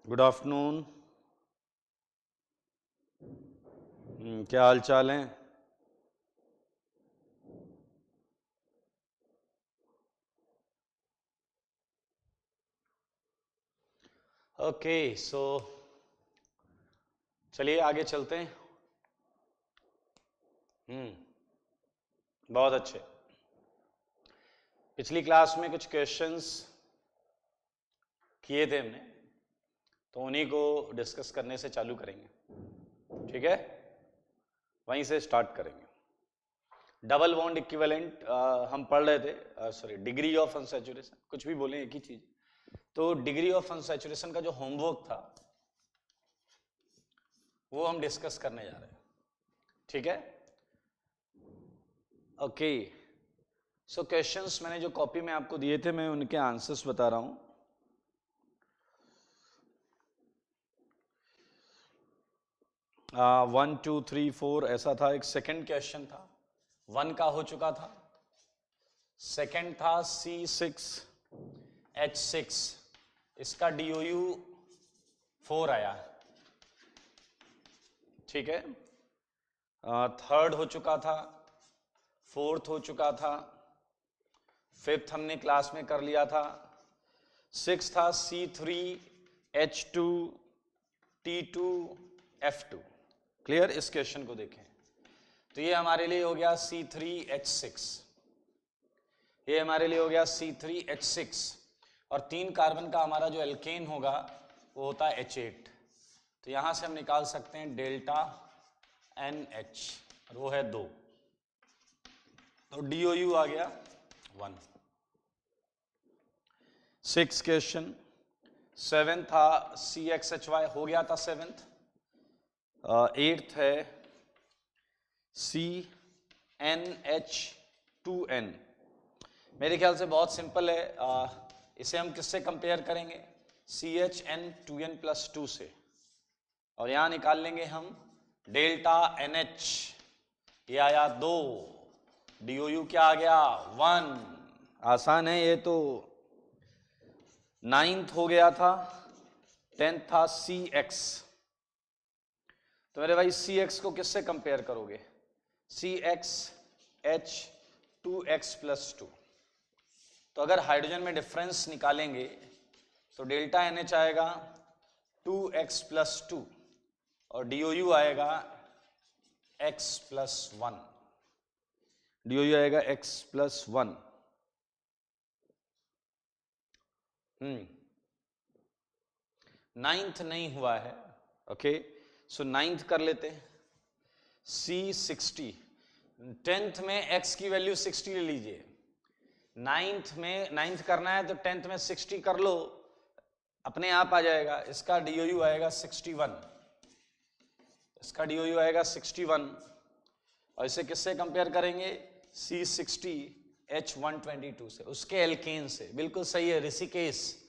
Good afternoon. क्या हाल चाल है? ओके, सो चलिए आगे चलते हैं। बहुत अच्छे। पिछली क्लास में कुछ क्वेश्चंस किए थे हमने, तो उन्हीं को डिस्कस करने से चालू करेंगे। ठीक है, वहीं से स्टार्ट करेंगे। डबल बॉन्ड इक्विवेलेंट हम पढ़ रहे थे, सॉरी, डिग्री ऑफ अनसैचुरेशन, कुछ भी बोले एक ही चीज। तो डिग्री ऑफ अनसैचुरेशन का जो होमवर्क था वो हम डिस्कस करने जा रहे हैं। ठीक है, ओके। सो क्वेश्चंस मैंने जो कॉपी में आपको दिए थे, मैं उनके आंसर्स बता रहा हूं। वन टू थ्री फोर ऐसा था। एक सेकंड क्वेश्चन था, 1 का हो चुका था। सेकंड था C6H6, इसका DOU 4 आया। ठीक है, थर्ड हो चुका था, फोर्थ हो चुका था, फिफ्थ हमने क्लास में कर लिया था। सिक्स था C3H2T2F2। क्लियर? इस क्वेश्चन को देखें तो ये हमारे लिए हो गया C3H6, ये हमारे लिए हो गया C3H6, और 3 कार्बन का हमारा जो एल्केन होगा वो होता है H8। तो यहां से हम निकाल सकते हैं डेल्टा NH, और वो है 2, तो DOU आ गया 1। 6 क्वेश्चन। 7 था CXHY, हो गया था 7th। 8th है CnH2n। मेरे ख्याल से बहुत सिंपल है। इसे हम किससे कंपेयर करेंगे? CHN2n+2 से, और यहां निकाल लेंगे हम डेल्टा NH। ये आया 2, DOU क्या आ गया? 1। आसान है ये तो। 9th हो गया था, 10th था CX। तो मेरे भाई CX को किससे कंपेयर करोगे? CXH2x+2। तो अगर हाइड्रोजन में डिफरेंस निकालेंगे तो डेल्टा NH आएगा 2x+2 और DOU आएगा x+1। DOU आएगा x+1। नाइन्थ नहीं हुआ है। ओके, सो 9th कर लेते हैं। C60, 10th में x की वैल्यू 60 ले लीजिए। 9th करना है तो 10th में 60 कर लो, अपने आप आ जाएगा। इसका DOU आएगा 61, इसका DOU आएगा 61। और इसे किससे कंपेयर करेंगे? C60H122 से, उसके एल्केन से। बिल्कुल सही है ऋषिकेश,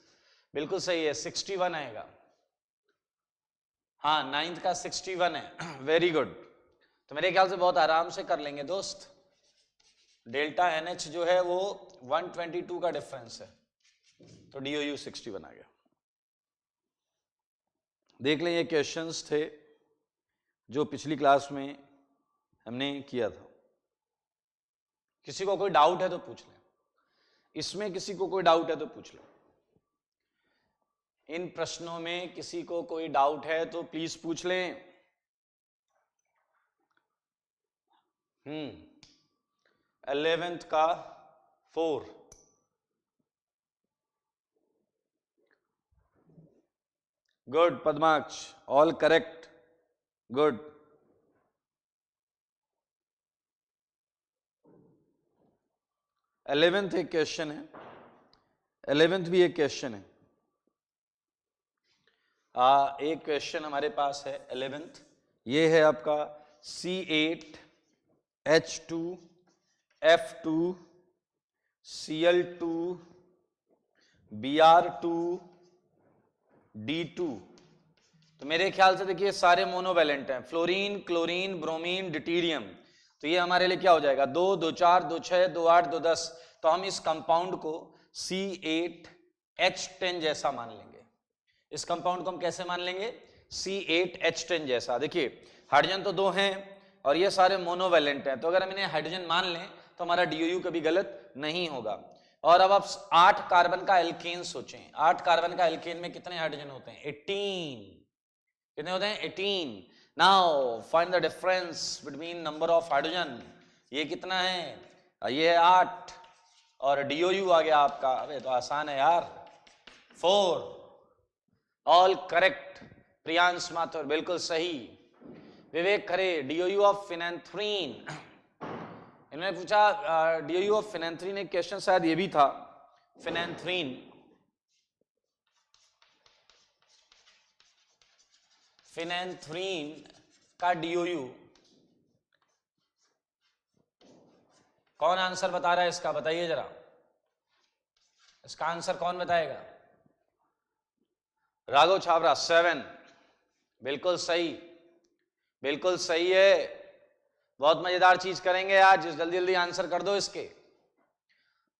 बिल्कुल सही है, 61 आएगा। हाँ, 9th का 61 है। Very good. तो मेरे ख्याल से बहुत आराम से कर लेंगे दोस्त। डेल्टा NH जो है वो 122 का डिफरेंस है, तो DOU 61 आ गया। देख लें, ये क्वेश्चंस थे जो पिछली क्लास में हमने किया था। किसी को कोई डाउट है तो पूछ लें, इसमें किसी को कोई डाउट है तो पूछ लें। इन प्रश्नों में किसी को कोई डाउट है तो प्लीज पूछ लें। 11th का 4। Good Padmaksh, all correct, good. Eleventh एक क्वेश्चन है, 11th भी एक क्वेश्चन है। एक क्वेश्चन हमारे पास है 11th, ये है आपका C8H2F2 Cl2 Br2 D2। तो मेरे ख्याल से देखिए सारे मोनोवैलेंट हैं, फ्लोरीन, क्लोरीन, ब्रोमीन, ड्यूटेरियम। तो ये हमारे लिए क्या हो जाएगा? 2, 2, 4, 2, 6, 2, 8, 2, 10। तो हम इस कंपाउंड को C8H10 जैसा मान लेंगे। इस कंपाउंड को हम कैसे मान लेंगे? C8H10 जैसा। देखिए हाइड्रोजन तो 2 हैं और ये सारे मोनोवैलेंट हैं, तो अगर हम इन्हें हाइड्रोजन मान लें तो हमारा DOU कभी गलत नहीं होगा। और अब आप 8 कार्बन का एल्केन सोचें। 8 कार्बन का एल्केन में कितने हाइड्रोजन होते हैं? 18। कितने होते हैं? 18। Now find the difference between number of hydrogen. ये कितना है? ये है 8 और DOU आ गया आपका। अबे तो आसान है यार, 4। All correct. प्रियांश माथुर बिल्कुल सही। विवेक खरे, DOU ऑफ फिनेंथ्रीन। इन्होंने पूछा DOU ऑफ फिनेंथ्रीन, एक क्वेश्चन शायद ये भी था। फिनेंथ्रीन का DOU कौन आंसर बता रहा है इसका? बताइए जरा, इसका आंसर कौन बताएगा? राघव छाबरा 7। बिल्कुल सही, बिल्कुल सही है। बहुत मजेदार चीज करेंगे आज, जल्दी जल्दी आंसर कर दो इसके।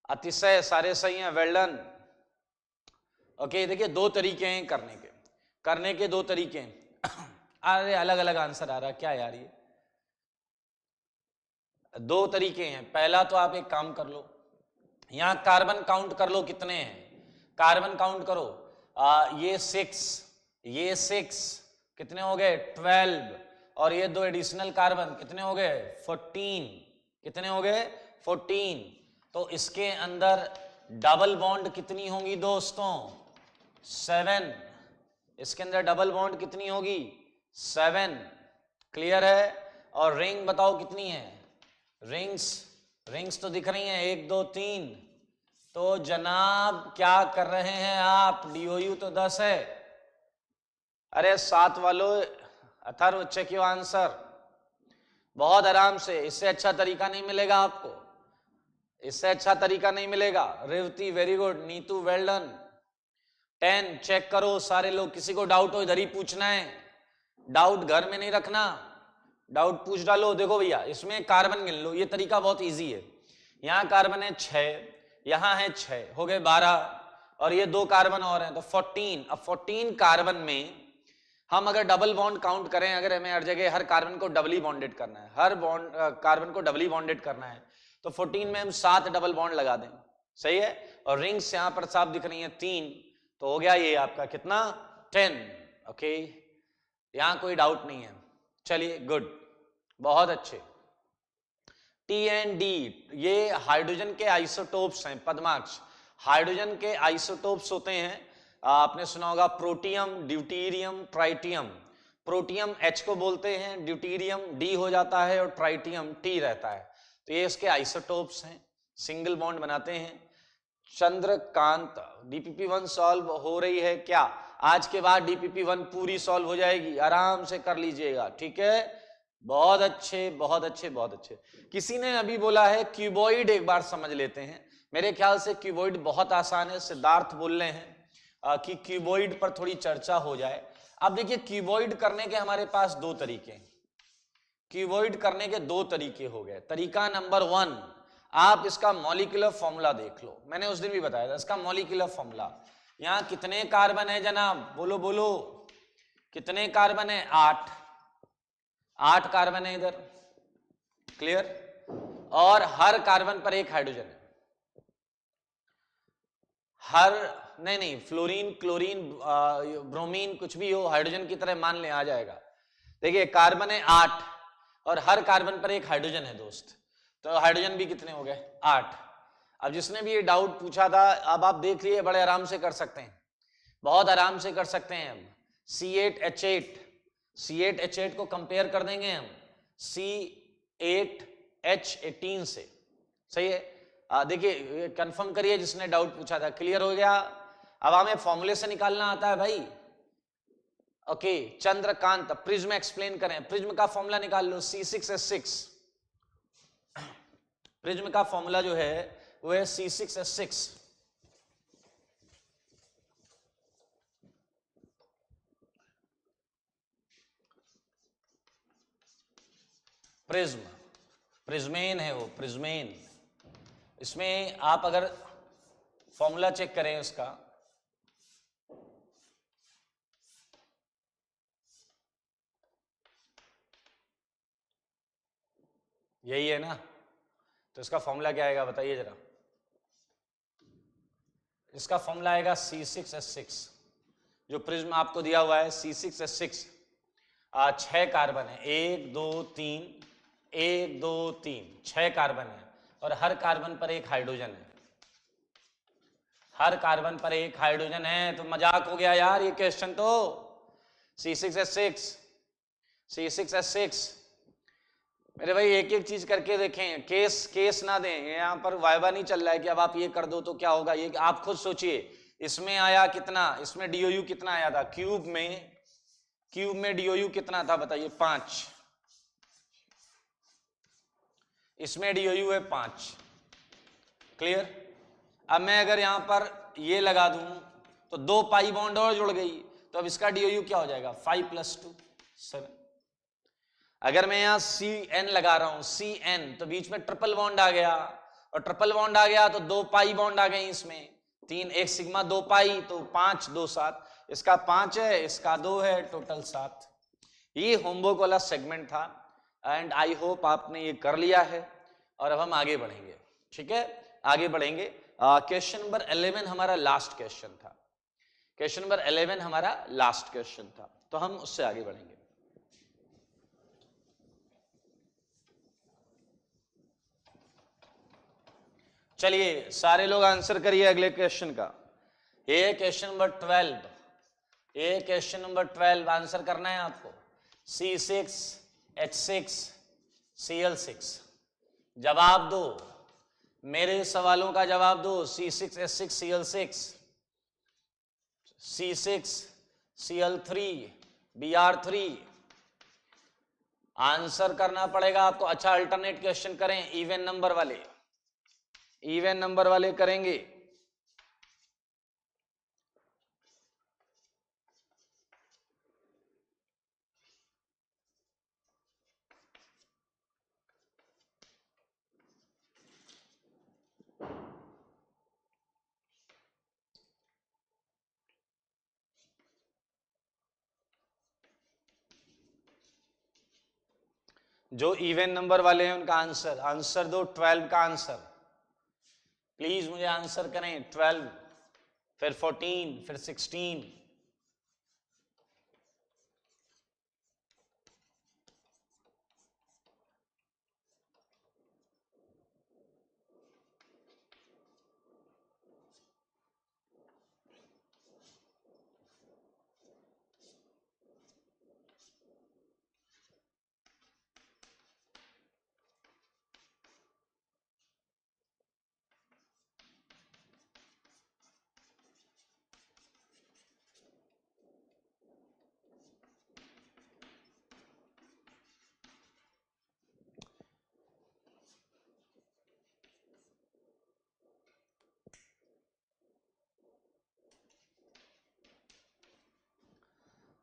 अतिशय, सारे सही हैं, वेल डन। ओके, देखिए 2 तरीके हैं करने के 2 तरीके हैं। अरे अलग अलग आंसर आ रहा है क्या यार? ये 2 तरीके हैं। पहला तो आप एक काम कर लो, यहां कार्बन काउंट कर लो कितने हैं। कार्बन काउंट करो, ये 6 कितने हो गए? 12। और ये 2 एडिशनल कार्बन कितने हो गए? 14। कितने हो गए? 14। तो इसके अंदर डबल बॉन्ड कितनी होंगी दोस्तों? 7। इसके अंदर डबल बॉन्ड कितनी होगी? 7। क्लियर है? और रिंग बताओ कितनी है? रिंग्स तो दिख रही हैं, 1 2 3। तो जनाब क्या कर रहे हैं आप? DOU तो 10 है। अरे 7 वालों, अथर्व चेक योर आंसर। बहुत आराम से, इससे अच्छा तरीका नहीं मिलेगा आपको, इससे अच्छा तरीका नहीं मिलेगा। Revati very good, Neetu well done. 10 check करो सारे लोग, किसी को डाउट हो इधर ही पूछना है, डाउट घर में नहीं रखना, डाउट पूछ डालो। देखो भैया इसमें कार्बन गिन लो, ये तरीका बहुत इजी है। यहां कार्बन है 6, यहां है 6, हो गए 12, और ये 2 कार्बन और हैं तो 14। अब 14 कार्बन में हम अगर डबल बॉन्ड काउंट करें, अगर हमें हर जगह हर कार्बन को डबली बॉन्डेड करना है, हर बॉन्ड कार्बन को डबली बॉन्डेड करना है, तो 14 में हम 7 डबल बॉन्ड लगा दें। सही है? और रिंग्स यहां पर साफ दिख रही है 3, तो हो गया ये आपका कितना? 10। ओके, यहां कोई डाउट नहीं है। चलिए गुड, बहुत अच्छे। T and D ये हाइड्रोजन के आइसोटोप्स हैं पद्माक्ष। हाइड्रोजन के आइसोटोप्स होते हैं, आपने सुना होगा protium, deuterium, tritium. Protium H को बोलते हैं, ड्यूटीरियम D हो जाता है और ट्राइटियम T रहता है। तो ये इसके आइसोटोप्स हैं, सिंगल बॉन्ड बनाते हैं। चंद्रकांत, DPP1 सॉल्व हो रही है क्या? आज के बाद DPP1 पूरी सॉल्व हो जाएगी, आराम से कर लीजिएगा, ठीक है? बहुत अच्छे, बहुत अच्छे, बहुत अच्छे। किसी ने अभी बोला है क्यूबॉइड, एक बार समझ लेते हैं। मेरे ख्याल से क्यूबॉइड बहुत आसान है, सिद्धार्थ बोल रहे हैं कि क्यूबॉइड पर थोड़ी चर्चा हो जाए। अब देखिए क्यूबॉइड करने के हमारे पास 2 तरीके हैं। क्यूबॉइड करने के 2 तरीके हो गए। तरीका नंबर 1, आप इसका मॉलिक्यूलर फॉर्मूला देख लो, मैंने उस दिन भी बताया था इसका मॉलिक्यूलर फॉर्मूला। यहां कितने कार्बन है जनाब? बोलो बोलो, कितने कार्बन है? 8 कार्बन है इधर, क्लियर? और हर कार्बन पर 1 हाइड्रोजन है। हर नहीं, फ्लोरीन, क्लोरीन, ब्रोमीन कुछ भी हो, हाइड्रोजन की तरह मान ले, आ जाएगा। देखिए कार्बन है 8 और हर कार्बन पर 1 हाइड्रोजन है दोस्त, तो हाइड्रोजन भी कितने हो गए? 8। अब जिसने भी ये डाउट पूछा था, अब आप देख लिए, बड़े आराम से कर सकते हैं, बहुत आराम से कर सकते हैं हम। C8H8 को कंपेयर कर देंगे हम C8H18 से। सही है? देखिए कंफर्म करिए जिसने डाउट पूछा था, क्लियर हो गया? अब हमें फॉर्मूले से निकालना आता है भाई। ओके, चंद्रकांत, प्रिज्म एक्सप्लेन करें। प्रिज्म का फॉर्मूला निकाल लो, C6H6। प्रिज्म का फॉर्मूला जो है वो है C6H6। प्रिज्म, प्रिज्मेन है वो, प्रिज्मेन। इसमें आप अगर फॉर्मूला चेक करें उसका, यही है ना, तो इसका फॉर्मूला क्या आएगा बताइए जरा। इसका फॉर्मूला आएगा C6H6। जो प्रिज्म आपको दिया हुआ है C6H6, 6 कार्बन है, 1 2 3, 1 2 3, 6 कार्बन है और हर कार्बन पर एक हाइड्रोजन है, हर कार्बन पर एक हाइड्रोजन है। तो मजाक हो गया यार ये क्वेश्चन तो। C6H6 मेरे भाई एक एक चीज करके देखें, केस ना दें। यहाँ पर वाइवा नहीं चल रहा है कि अब आप ये कर दो तो क्या होगा, ये आप खुद सोचिए। इसमें आया कितना, इसमें डीओयू कितना आया था क्यूब में डीओयू कितना था बताइए, 5। इसमें डीओयू है 5। क्लियर। अब मैं अगर यहां पर ये लगा दूं तो 2 पाई बॉन्ड और जुड़ गई, तो अब इसका डीओयू क्या हो जाएगा, 5 + 2 7। अगर मैं यहां CN लगा रहा हूं, CN, तो बीच में ट्रिपल बॉन्ड आ गया, और ट्रिपल बॉन्ड आ गया तो 2 पाई बॉन्ड आ गई इसमें, 3 1 सिग्मा 2 पाई, तो 5 2 7। इसका 5 है, इसका 2 है, टोटल 7। ये होमवर्क वाला सेगमेंट था एंड आई होप आपने ये कर लिया है। और अब हम आगे बढ़ेंगे, ठीक है, आगे बढ़ेंगे। क्वेश्चन नंबर 11 हमारा लास्ट क्वेश्चन था, क्वेश्चन नंबर 11 हमारा लास्ट क्वेश्चन था, तो हम उससे आगे बढ़ेंगे। चलिए सारे लोग आंसर करिए अगले क्वेश्चन का। ये क्वेश्चन नंबर 12, ये क्वेश्चन नंबर 12 आंसर करना है आपको। C6H6Cl6, जवाब दो, मेरे सवालों का जवाब दो। C6H6Cl6, C6Cl3Br3, आंसर करना पड़ेगा आपको। अच्छा अल्टरनेट क्वेश्चन करें, इवन नंबर वाले, इवन नंबर वाले करेंगे। जो इवन नंबर वाले हैं उनका आंसर दो। 12 का आंसर प्लीज मुझे आंसर करें। 12, फिर 14, फिर 16।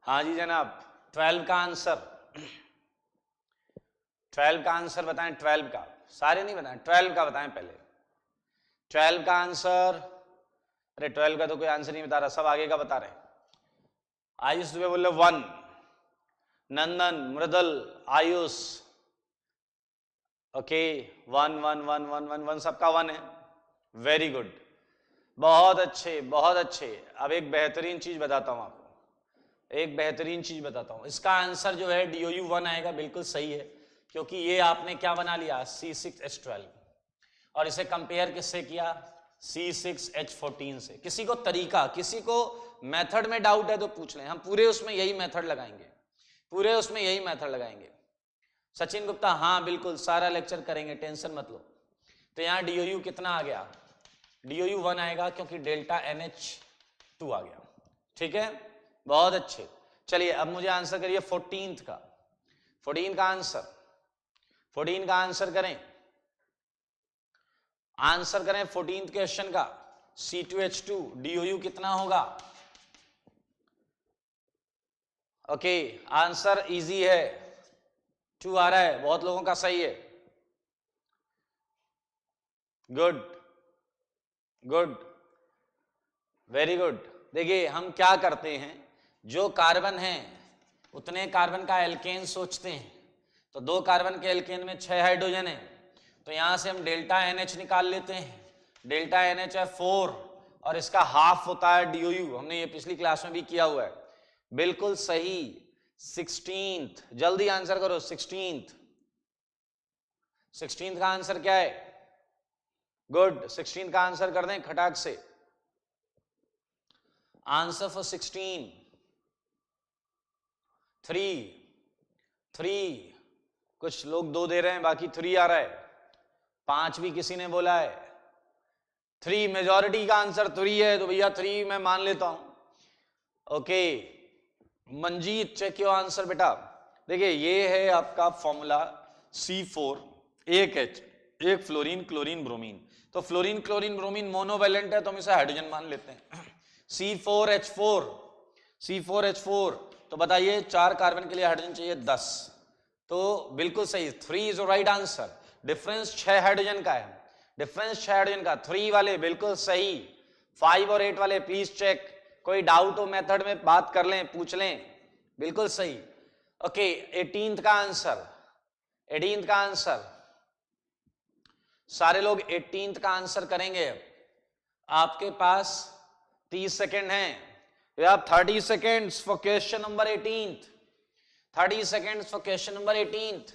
हाँ जी जनाब, 12 का आंसर, 12 का आंसर बताएं। 12 का, सारे नहीं बताएं, 12 का बताएं पहले। 12 का आंसर, अरे 12 का तो कोई आंसर नहीं बता रहा, सब आगे का बता रहे। आयुष दुबे बोले 1, नंदन, मृदुल, आयुष, ओके 1 1 1 1 1 1, सबका 1 है। वेरी गुड, बहुत अच्छे बहुत अच्छे। अब एक बेहतरीन चीज बताता हूं आपको, एक बेहतरीन चीज बताता हूं। इसका आंसर जो है DOU 1 आएगा, बिल्कुल सही है, क्योंकि ये आपने क्या बना लिया, C6H12, और इसे कंपेयर किससे किया, C6H14 से। किसी को तरीका, किसी को मेथड में डाउट है तो पूछ लें, हम पूरे उसमें यही मेथड लगाएंगे, पूरे उसमें यही मेथड लगाएंगे। सचिन गुप्ता, हाँ बिल्कुल सारा लेक्चर करेंगे, टेंशन मत लो। तो यहाँ DOU कितना आ गया, DOU 1 आएगा, क्योंकि डेल्टा NH2 आ गया। ठीक है, बहुत अच्छे। चलिए अब मुझे आंसर करिए 14 का, 14 का आंसर, 14 का आंसर करें, आंसर करें 14th क्वेश्चन का। C2H2 DOU कितना होगा। ओके, आंसर इजी है, 2 आ रहा है, बहुत लोगों का सही है। Good good, very good. देखिए हम क्या करते हैं, जो कार्बन है उतने कार्बन का एल्केन सोचते हैं, तो 2 कार्बन के एल्केन में 6 हाइड्रोजन है, तो यहां से हम डेल्टा NH निकाल लेते हैं। डेल्टा NH है 4 और इसका हाफ होता है DOU, हमने ये पिछली क्लास में भी किया हुआ है। बिल्कुल सही 16th, जल्दी आंसर करो 16th का आंसर क्या है? गुड, 16 का आंसर कर दें खटाक से। Answer for 16 3। कुछ लोग 2 दे रहे हैं, बाकी 3 आ रहा है। 5 भी किसी ने बोला है। 3 मेजॉरिटी का आंसर 3 है, तो भैया 3 मैं मान लेता हूं। Okay Manjeet, check your answer बेटा। देखिए ये है आपका फॉर्मूला C4, एक H, एक फ्लोरीन, क्लोरीन, ब्रोमीन। तो फ्लोरीन, क्लोरीन, ब्रोमीन मोनोवैलेंट है, तो हम इसे हाइड्रोजन मान लेते हैं। C4H4, तो बताइए 4 कार्बन के लिए हाइड्रोजन चाहिए 10, तो बिल्कुल सही 3 is right answer. Difference 6 hydrogen का है, डिफरेंस 6 हाइड्रोजन का। 3 वाले बिल्कुल सही, 5 और 8 वाले प्लीज चेक, कोई डाउट हो मेथड में बात कर लें, पूछ लें, बिल्कुल सही। ओके 18th का आंसर, 18th का आंसर, सारे लोग 18th का आंसर करेंगे। आपके पास 30 सेकेंड हैं, you have 30 seconds for question number 18th, 30 seconds for question number 18th।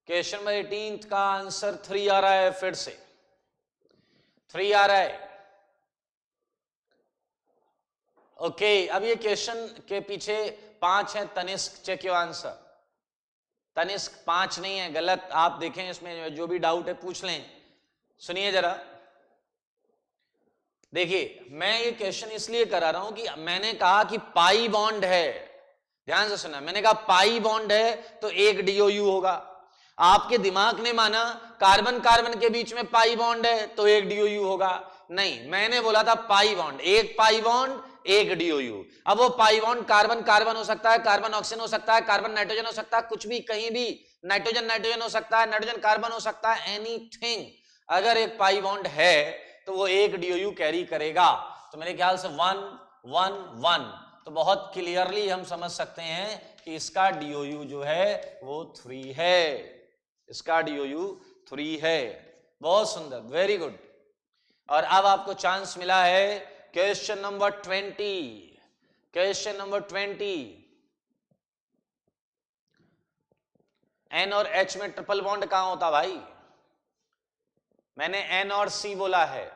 Question number 18th का आंसर 3 आ रहा है, फिर से 3 आ रहा है। ओके अब ये क्वेश्चन के पीछे 5 है। Tanishk, check your answer. Tanishk 5 नहीं है, गलत। आप देखें इसमें जो भी डाउट है पूछ लें। सुनिए जरा, देखिए मैं ये क्वेश्चन इसलिए करा रहा हूं कि मैंने कहा कि पाई बॉन्ड है, ध्यान से सुना, मैंने कहा पाई बॉन्ड है तो एक DOU होगा। आपके दिमाग ने माना कार्बन कार्बन के बीच में पाई बॉन्ड है तो एक DOU होगा। नहीं, मैंने बोला था पाई बॉन्ड, एक पाई बॉन्ड एक DOU। अब वो पाई बॉन्ड कार्बन कार्बन हो सकता है, कार्बन ऑक्सीजन हो सकता है, कार्बन नाइट्रोजन हो सकता है, कुछ भी, कहीं भी नाइट्रोजन नाइट्रोजन हो सकता है, नाइट्रोजन कार्बन हो सकता है, एनीथिंग। अगर एक पाई बॉन्ड है तो वो एक DOU कैरी करेगा। तो मेरे ख्याल से 1 1 1, तो बहुत क्लियरली हम समझ सकते हैं कि इसका DOU जो है वो 3 है, इसका DOU 3 है। बहुत सुंदर, वेरी गुड। और अब आपको चांस मिला है question number 20, question number 20। N और H में ट्रिपल बॉन्ड कहां होता भाई? मैंने N और C बोला है,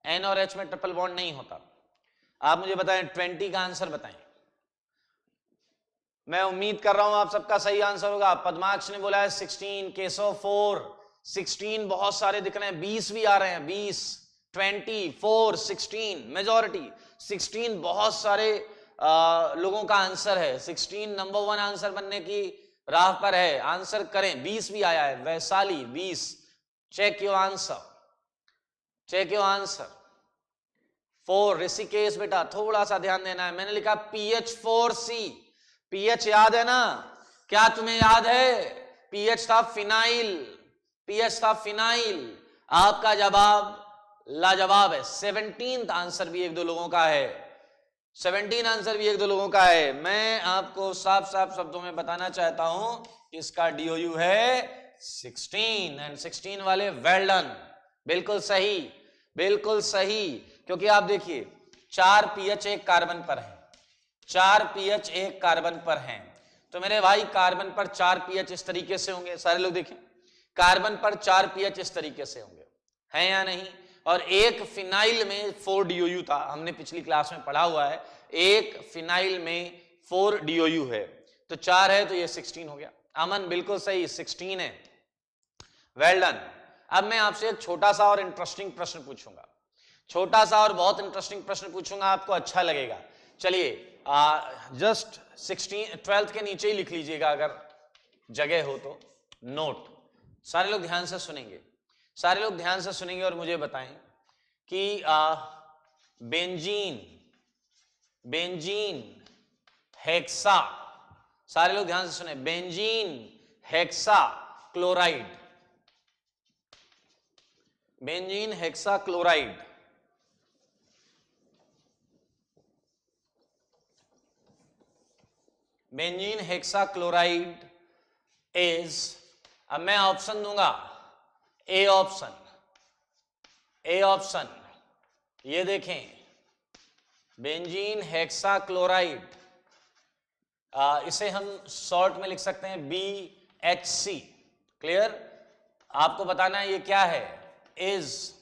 N और H में ट्रिपल बॉन्ड नहीं होता। आप मुझे बताएं 20 का आंसर बताएं। मैं उम्मीद कर रहा हूं आप सबका सही आंसर होगा। पद्माक्ष ने बोला है 16, केशव 4, 16 बहुत सारे दिख रहे हैं, 20 भी आ रहे हैं, 20, 20, 4, 16 मेजॉरिटी। 16 बहुत सारे लोगों का आंसर है। 16 नंबर 1 आंसर बनने की राह पर है, आंसर करें। 20 भी आया है, Vaishali 20। Check your answer, check your answer. 4 Rishikesh बेटा थोड़ा सा ध्यान देना है। मैंने लिखा PH4C, पीएच याद है ना? क्या तुम्हें याद है? पीएच था फिनाइल, पीएच था फिनाइल। आपका जवाब लाजवाब है। 17 आंसर भी 1-2 लोगों का है, 17 आंसर भी 1-2 लोगों का है। मैं आपको साफ साफ शब्दों में बताना चाहता हूं कि इसका DOU है 16, एंड 16 वाले वेल डन, बिल्कुल सही, बिल्कुल सही। क्योंकि आप देखिए 4 पीएच एक कार्बन पर है, 4 पीएच एक कार्बन पर हैं, तो मेरे भाई कार्बन पर 4 पीएच इस तरीके से होंगे। सारे लोग देखें, कार्बन पर 4 पीएच इस तरीके से होंगे, हैं या नहीं? और एक फिनाइल में 4 DOU था, हमने पिछली क्लास में पढ़ा हुआ है। एक फिनाइल में 4 DOU है, तो 4 है तो ये 16 हो गया। अमन बिल्कुल सही, 16 है, वेल डन। अब मैं आपसे एक छोटा सा और इंटरेस्टिंग प्रश्न पूछूंगा, छोटा सा और बहुत इंटरेस्टिंग प्रश्न पूछूंगा, आपको अच्छा लगेगा। चलिए जस्ट 12th के नीचे ही लिख लीजिएगा अगर जगह हो तो, नोट। सारे लोग ध्यान से सुनेंगे, सारे लोग ध्यान से सुनेंगे और मुझे बताएं कि बेंजीन, बेंजीन हेक्सा, सारे लोग ध्यान से सुने, benzene hexachloride, benzene hexachloride benzene hexachloride is, अब मैं ऑप्शन दूंगा, ए ऑप्शन, ए ऑप्शन, ये देखें बेंजीन हेक्साक्लोराइड, इसे हम शॉर्ट में लिख सकते हैं BHC। क्लियर? आपको बताना है ये क्या है, इज,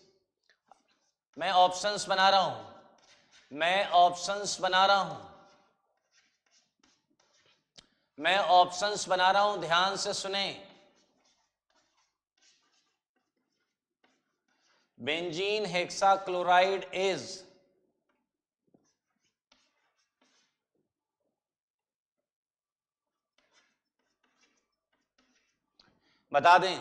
मैं ऑप्शंस बना रहा हूं, मैं ऑप्शंस बना रहा हूं, मैं ऑप्शंस बना रहा हूं, ध्यान से सुने। बेंजीन हेक्साक्लोराइड इज बता दें,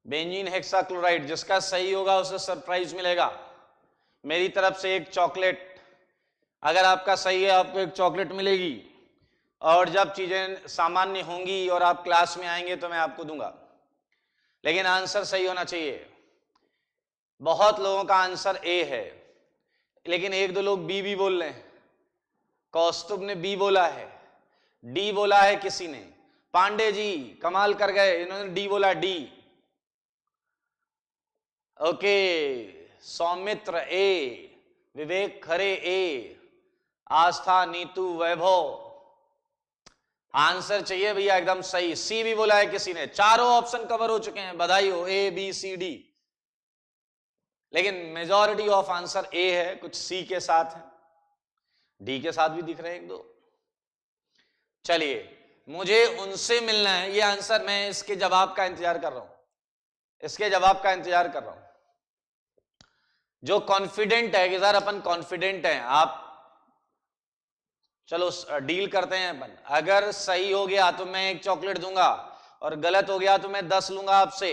बेंजीन हेक्साक्लोराइड, जिसका सही होगा उसे सरप्राइज मिलेगा, मेरी तरफ से एक चॉकलेट। अगर आपका सही है आपको एक चॉकलेट मिलेगी, और जब चीजें सामान्य होंगी और आप क्लास में आएंगे तो मैं आपको दूंगा, लेकिन आंसर सही होना चाहिए। बहुत लोगों का आंसर ए है, लेकिन एक दो लोग बी भी बोल रहे हैं। कौस्तुभ ने बी बोला है, डी बोला है किसी ने, पांडे जी कमाल कर गए, इन्होंने डी बोला, डी। ओके, सौमित्र ए, विवेक खरे ए, आस्था, नीतू, वैभव, आंसर चाहिए भैया एकदम सही। सी भी बोला है किसी ने, चारों ऑप्शन कवर हो चुके हैं, बधाई हो, ए बी सी डी, लेकिन मेजॉरिटी ऑफ आंसर ए है, कुछ सी के साथ है, डी के साथ भी दिख रहे हैं एक दो। चलिए, मुझे उनसे मिलना है, ये आंसर, मैं इसके जवाब का इंतजार कर रहा हूं, इसके जवाब का इंतजार कर रहा हूं। जो कॉन्फिडेंट है कि सर अपन कॉन्फिडेंट हैं, आप चलो डील करते हैं अपन, अगर सही हो गया तो मैं एक चॉकलेट दूंगा और गलत हो गया तो मैं 10 लूंगा आपसे।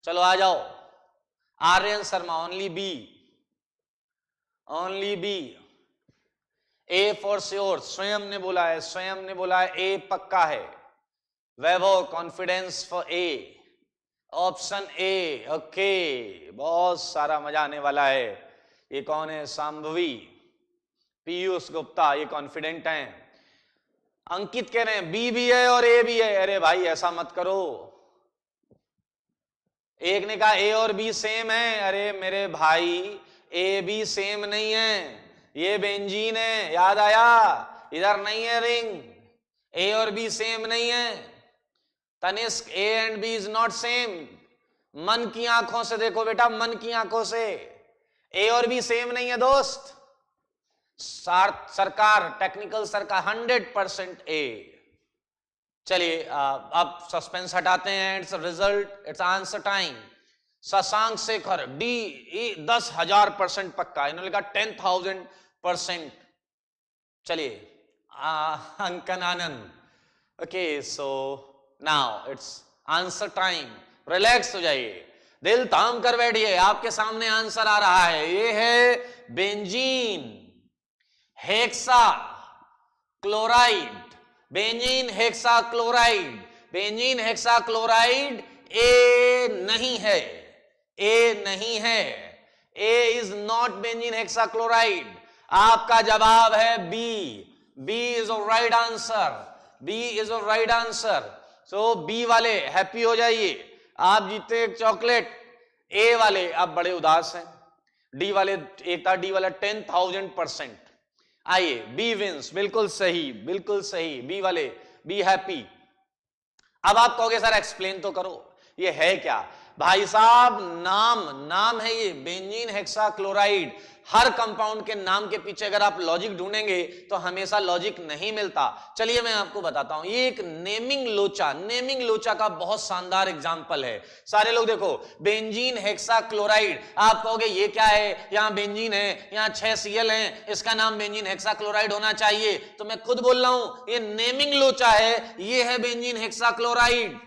चलो आ जाओ। Aryan Sharma, only B, only B. A for sure, Swayam ने बोला है, स्वयं ने बोला है ए पक्का है। Vaibhav, confidence for A, option A. Okay, बहुत सारा मजा आने वाला है। ये कौन है? सांभवी, पीयूष गुप्ता, ये कॉन्फिडेंट हैं। अंकित कह रहे हैं बी भी है और ए भी है। अरे भाई ऐसा मत करो, एक ने कहा ए और बी सेम है। अरे मेरे भाई, ए बी सेम नहीं है, ये बेंजीन है, याद आया? इधर नहीं है रिंग, ए और बी सेम नहीं है। Tanishk, A and B is not same. मन की आंखों से देखो बेटा, मन की आंखों से, ए और बी सेम नहीं है दोस्त। सरकार, टेक्निकल सरकार 100% ए। चलिए अब सस्पेंस हटाते हैं। It's result, it's answer time. Shashank Shekhar, D 10,000% पक्का, इन्होंने लिखा 10,000%। चलिए Ankan Anand, okay, so now it's answer time. Relax हो जाइए, दिल थाम कर बैठिए, आपके सामने आंसर आ रहा है। ये है benzene hexachloride, benzene hexachloride. Benzene hexachloride A नहीं है, ए नहीं है, A is not benzene hexachloride. आपका जवाब है B, B is a right answer, B is a right answer. So B वाले हैप्पी हो जाइए, आप जीते एक चॉकलेट। ए वाले अब बड़े उदास हैं, डी वाले, एक था डी वाला 10,000%। आइए, बी विंस, बिल्कुल सही, बिल्कुल सही, बी वाले, बी हैप्पी। अब आप कहोगे सर एक्सप्लेन तो करो, ये है क्या? भाई साहब, नाम है ये बेंजीन हेक्सा क्लोराइड। हर कंपाउंड के नाम के पीछे अगर आप लॉजिक ढूंढेंगे तो हमेशा लॉजिक नहीं मिलता। चलिए मैं आपको बताता हूं, ये एक नेमिंग लोचा का बहुत शानदार एग्जांपल है। सारे लोग देखो, बेंजीन हेक्सा क्लोराइड, आप कहोगे ये क्या है? यहां बेंजीन है, यहां 6 Cl है, इसका नाम बेंजीन हेक्सा क्लोराइड होना चाहिए। तो मैं खुद बोल रहा हूं ये नेमिंग लोचा है, ये है बेंजीन हेक्सा क्लोराइड।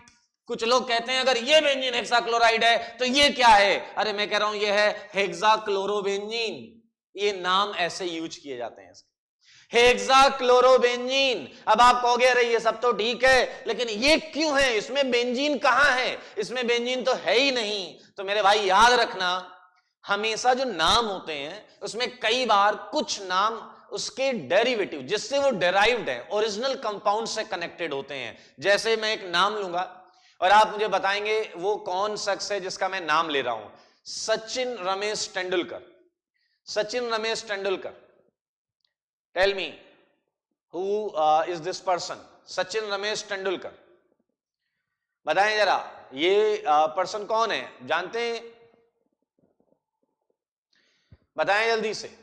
कुछ लोग कहते हैं अगर ये बेंजीन हेक्साक्लोराइड है तो ये क्या है? अरे मैं कह रहा हूं ये है हेक्साक्लोरोबेंजीन। ये नाम ऐसे यूज किए जाते हैं इसके, हेक्साक्लोरोबेंजीन। अब आप कहोगे अरे ये सब तो ठीक है, लेकिन ये क्यों है? इसमें बेंजीन कहां है? इसमें बेंजीन तो है ही नहीं। तो मेरे भाई याद रखना, हमेशा जो नाम होते हैं उसमें कई बार कुछ नाम उसके डेरिवेटिव जिससे वो डेराइव्ड है, ओरिजिनल कंपाउंड से कनेक्टेड होते हैं। जैसे मैं एक नाम लूंगा और आप मुझे बताएंगे वो कौन शख्स है जिसका मैं नाम ले रहा हूं। Sachin Ramesh Tendulkar, Sachin Ramesh Tendulkar, tell me who is this person, Sachin Ramesh Tendulkar, बताएं जरा ये पर्सन कौन है, जानते हैं? बताएं जल्दी से।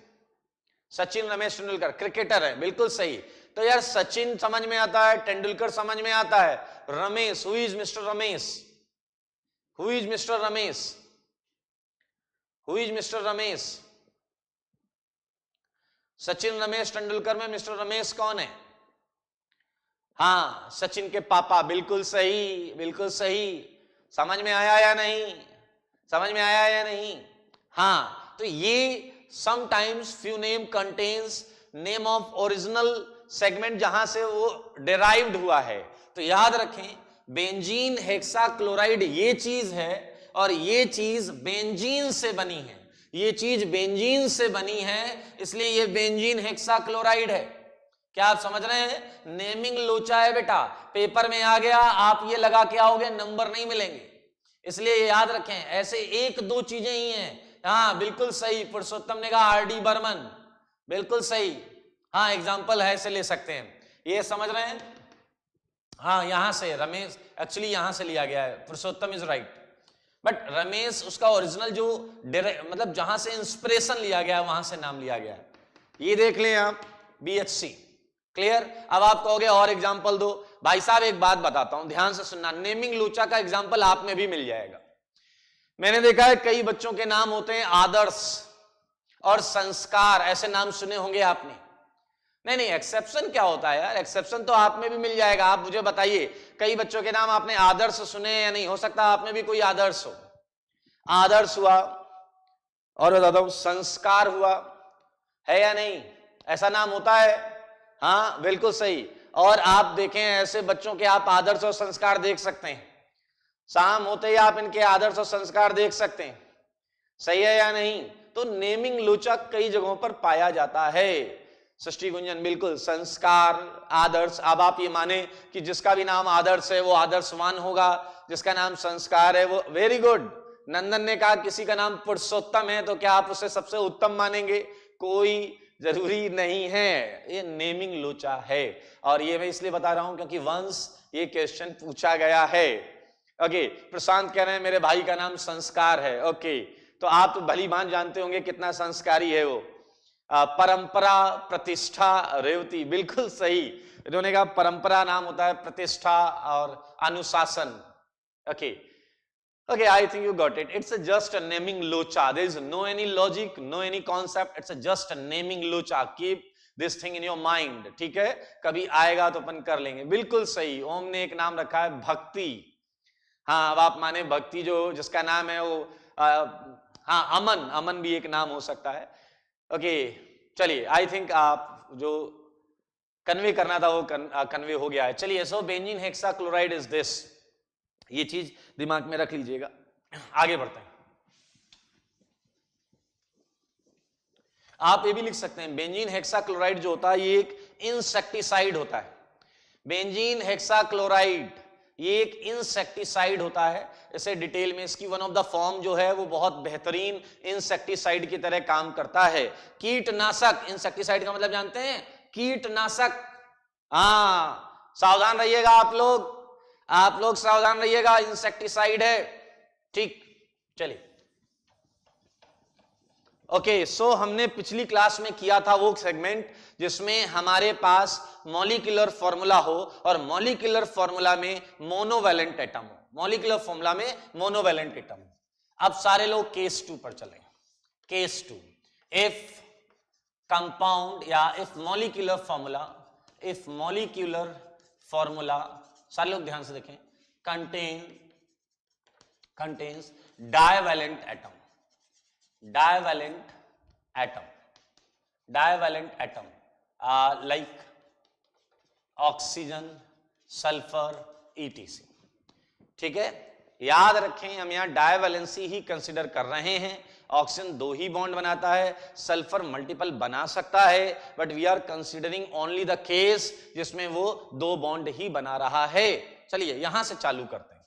सचिन रमेश तेंदुलकर क्रिकेटर है, बिल्कुल सही। तो यार सचिन समझ में आता है, तेंदुलकर समझ में आता है, Ramesh, who is mister Ramesh, who is mister Ramesh, who is mister Ramesh? Sachin Ramesh Tendulkar में मिस्टर रमेश कौन है? हाँ, सचिन के पापा, बिल्कुल सही, बिल्कुल सही। समझ में आया या नहीं, समझ में आया या नहीं? हाँ, तो ये sometimes few name contains name of original segment जहां से वो डिराइव्ड हुआ है। तो याद रखें बेंजीन हेक्साक्लोराइड ये चीज है और ये चीज बेंजीन से बनी है, ये चीज बेंजीन से बनी है, इसलिए ये बेंजीन हेक्साक्लोराइड है। क्या आप समझ रहे हैं? नेमिंग लोचा है बेटा, पेपर में आ गया, आप ये लगा के आओगे नंबर नहीं मिलेंगे, इसलिए ये याद रखें। ऐसे एक दो चीजें ही हैं। हाँ बिल्कुल सही, पुरुषोत्तम ने कहा आर डी बर्मन, बिल्कुल सही। हाँ एग्जाम्पल है से ले सकते हैं, ये समझ रहे हैं? हाँ यहां से रमेश एक्चुअली यहां से लिया गया है, पुरुषोत्तम इज राइट, बट रमेश उसका ओरिजिनल जो मतलब जहां से इंस्पिरेशन लिया गया है वहां से नाम लिया गया है। ये देख लें आप, BHC, क्लियर? अब आप कहोगे और एग्जाम्पल दो। भाई साहब एक बात बताता हूं, ध्यान से सुनना, नेमिंग लोचा का एग्जाम्पल आप में भी मिल जाएगा। मैंने देखा है कई बच्चों के नाम होते हैं आदर्श और संस्कार, ऐसे नाम सुने होंगे आपने। नहीं, एक्सेप्शन क्या होता है यार? एक्सेप्शन तो आप में भी मिल जाएगा। आप मुझे बताइए कई बच्चों के नाम आपने आदर्श सुने या नहीं? हो सकता आप में भी कोई आदर्श हो। आदर्श हुआ, और बताता हूं संस्कार हुआ, है या नहीं? ऐसा नाम होता है? हाँ बिल्कुल सही। और आप देखें ऐसे बच्चों के आप आदर्श और संस्कार देख सकते हैं, शाम होते ही आप इनके आदर्श और संस्कार देख सकते हैं, सही है या नहीं? तो नेमिंग लोचा कई जगहों पर पाया जाता है। सृष्टि गुंजन बिल्कुल, संस्कार, आदर्श। अब आप ये माने कि जिसका भी नाम आदर्श है वो आदर्शवान होगा, जिसका नाम संस्कार है वो, वेरी गुड। नंदन ने कहा किसी का नाम पुरुषोत्तम है तो क्या आप उसे सबसे उत्तम मानेंगे? कोई जरूरी नहीं है, ये नेमिंग लोचा है। और ये मैं इसलिए बता रहा हूं क्योंकि वंस ये क्वेश्चन पूछा गया है। ओके, प्रशांत कह रहे हैं मेरे भाई का नाम संस्कार है। ओके, तो आप तो भली भांति जानते होंगे कितना संस्कारी है वो। परंपरा, प्रतिष्ठा, रेवती, बिल्कुल सही। इन्होंने कहा परंपरा नाम होता है, प्रतिष्ठा और अनुशासन। Okay, okay, I think you got it. It's just a naming locha. There is no any logic, no any concept. It's just a naming locha. Keep this thing in your mind. ठीक है, कभी आएगा तो अपन कर लेंगे। बिल्कुल सही। ओम ने एक नाम रखा है भक्ति। हाँ, अब आप माने भक्ति जो जिसका नाम है वो हाँ अमन, अमन भी एक नाम हो सकता है। ओके, चलिए, आई थिंक आप जो कन्वे करना था वो कन्वे हो गया है। चलिए, सो बेंजीन हेक्साक्लोराइड इज दिस, ये चीज दिमाग में रख लीजिएगा। आगे बढ़ते हैं। आप ये भी लिख सकते हैं बेंजीन हेक्साक्लोराइड जो होता है ये एक इंसेक्टिसाइड होता है। बेंजीन हेक्साक्लोराइड ये एक इंसेक्टिसाइड होता है। इसे डिटेल में इसकी वन ऑफ द फॉर्म जो है वो बहुत बेहतरीन इंसेक्टिसाइड की तरह काम करता है। कीटनाशक, इंसेक्टिसाइड का मतलब जानते हैं? कीटनाशक। हाँ, सावधान रहिएगा आप लोग सावधान रहिएगा, इंसेक्टिसाइड है। ठीक, चलिए। ओके, सो हमने पिछली क्लास में किया था वो सेगमेंट जिसमें हमारे पास मॉलिक्यूलर फॉर्मूला हो और मॉलिक्यूलर फॉर्मूला में मोनोवैलेंट एटम हो, मॉलिक्यूलर फॉर्मूला में मोनोवैलेंट एटम हो। अब सारे लोग केस 2 पर चलें। केस 2, इफ कंपाउंड या इफ मॉलिक्यूलर फॉर्मूला, सारे लोग ध्यान से देखें, contains divalent atom, like oxygen, sulphur, ETC। ठीक है, याद रखें हम यहां डाइवैलेंसी ही कंसिडर कर रहे हैं ऑक्सीजन 2 ही बॉन्ड बनाता है, सल्फर मल्टीपल बना सकता है, but we are considering only the case जिसमें वो 2 बॉन्ड ही बना रहा है। चलिए यहां से चालू करते हैं।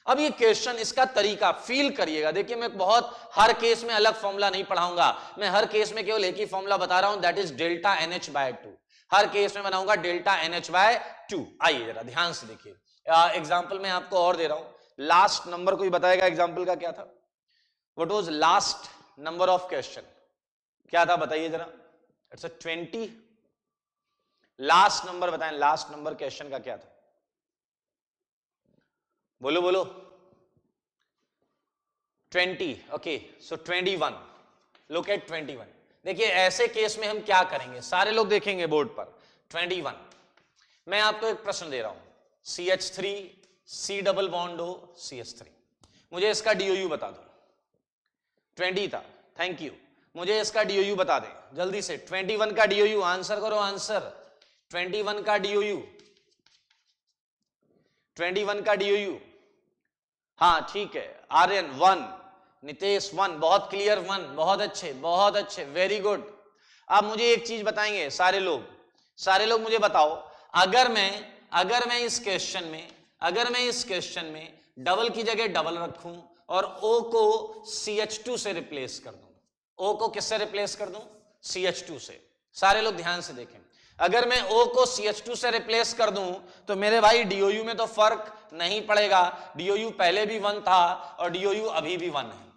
अब ये क्वेश्चन, इसका तरीका फील करिएगा। देखिए मैं बहुत हर केस में अलग फॉर्मूला नहीं पढ़ाऊंगा, मैं हर केस में केवल एक ही फॉर्मूला बता रहा हूं, that is delta NH/2। Her case में बनाऊंगा डेल्टा NH/2। आइए जरा ध्यान से देखिए, एग्जाम्पल मैं आपको और दे रहा हूं। लास्ट नंबर कोई बताएगा एग्जाम्पल का क्या था? What was last number of question, क्या था बताइए जरा। इट्स 20। लास्ट नंबर बताएं, लास्ट नंबर क्वेश्चन का क्या था? बोलो बोलो। 20। Okay, so 21। Look at 21। देखिए ऐसे केस में हम क्या करेंगे, सारे लोग देखेंगे बोर्ड पर। 21 मैं आपको एक प्रश्न दे रहा हूं, CH3 C डबल बॉन्ड हो CH3, मुझे इसका DOU बता दो। 20 था, थैंक यू। मुझे इसका DOU बता दें जल्दी से। 21 का DOU आंसर करो, आंसर। 21 का DOU, 21 का DOU। हाँ ठीक है, आर्यन 1, नितेश 1, बहुत क्लियर 1, बहुत अच्छे बहुत अच्छे, वेरी गुड। अब मुझे एक चीज बताएंगे सारे लोग मुझे बताओ, अगर मैं इस क्वेश्चन में डबल की जगह डबल रखूं और O को CH2 से रिप्लेस कर दूं, O को किससे रिप्लेस कर दूं? CH2 से। सारे लोग ध्यान से देखें, अगर मैं O को CH2 से रिप्लेस कर दूं तो मेरे भाई DOU में तो फर्क नहीं पड़ेगा। DOU पहले भी 1 था और DOU अभी भी 1 है।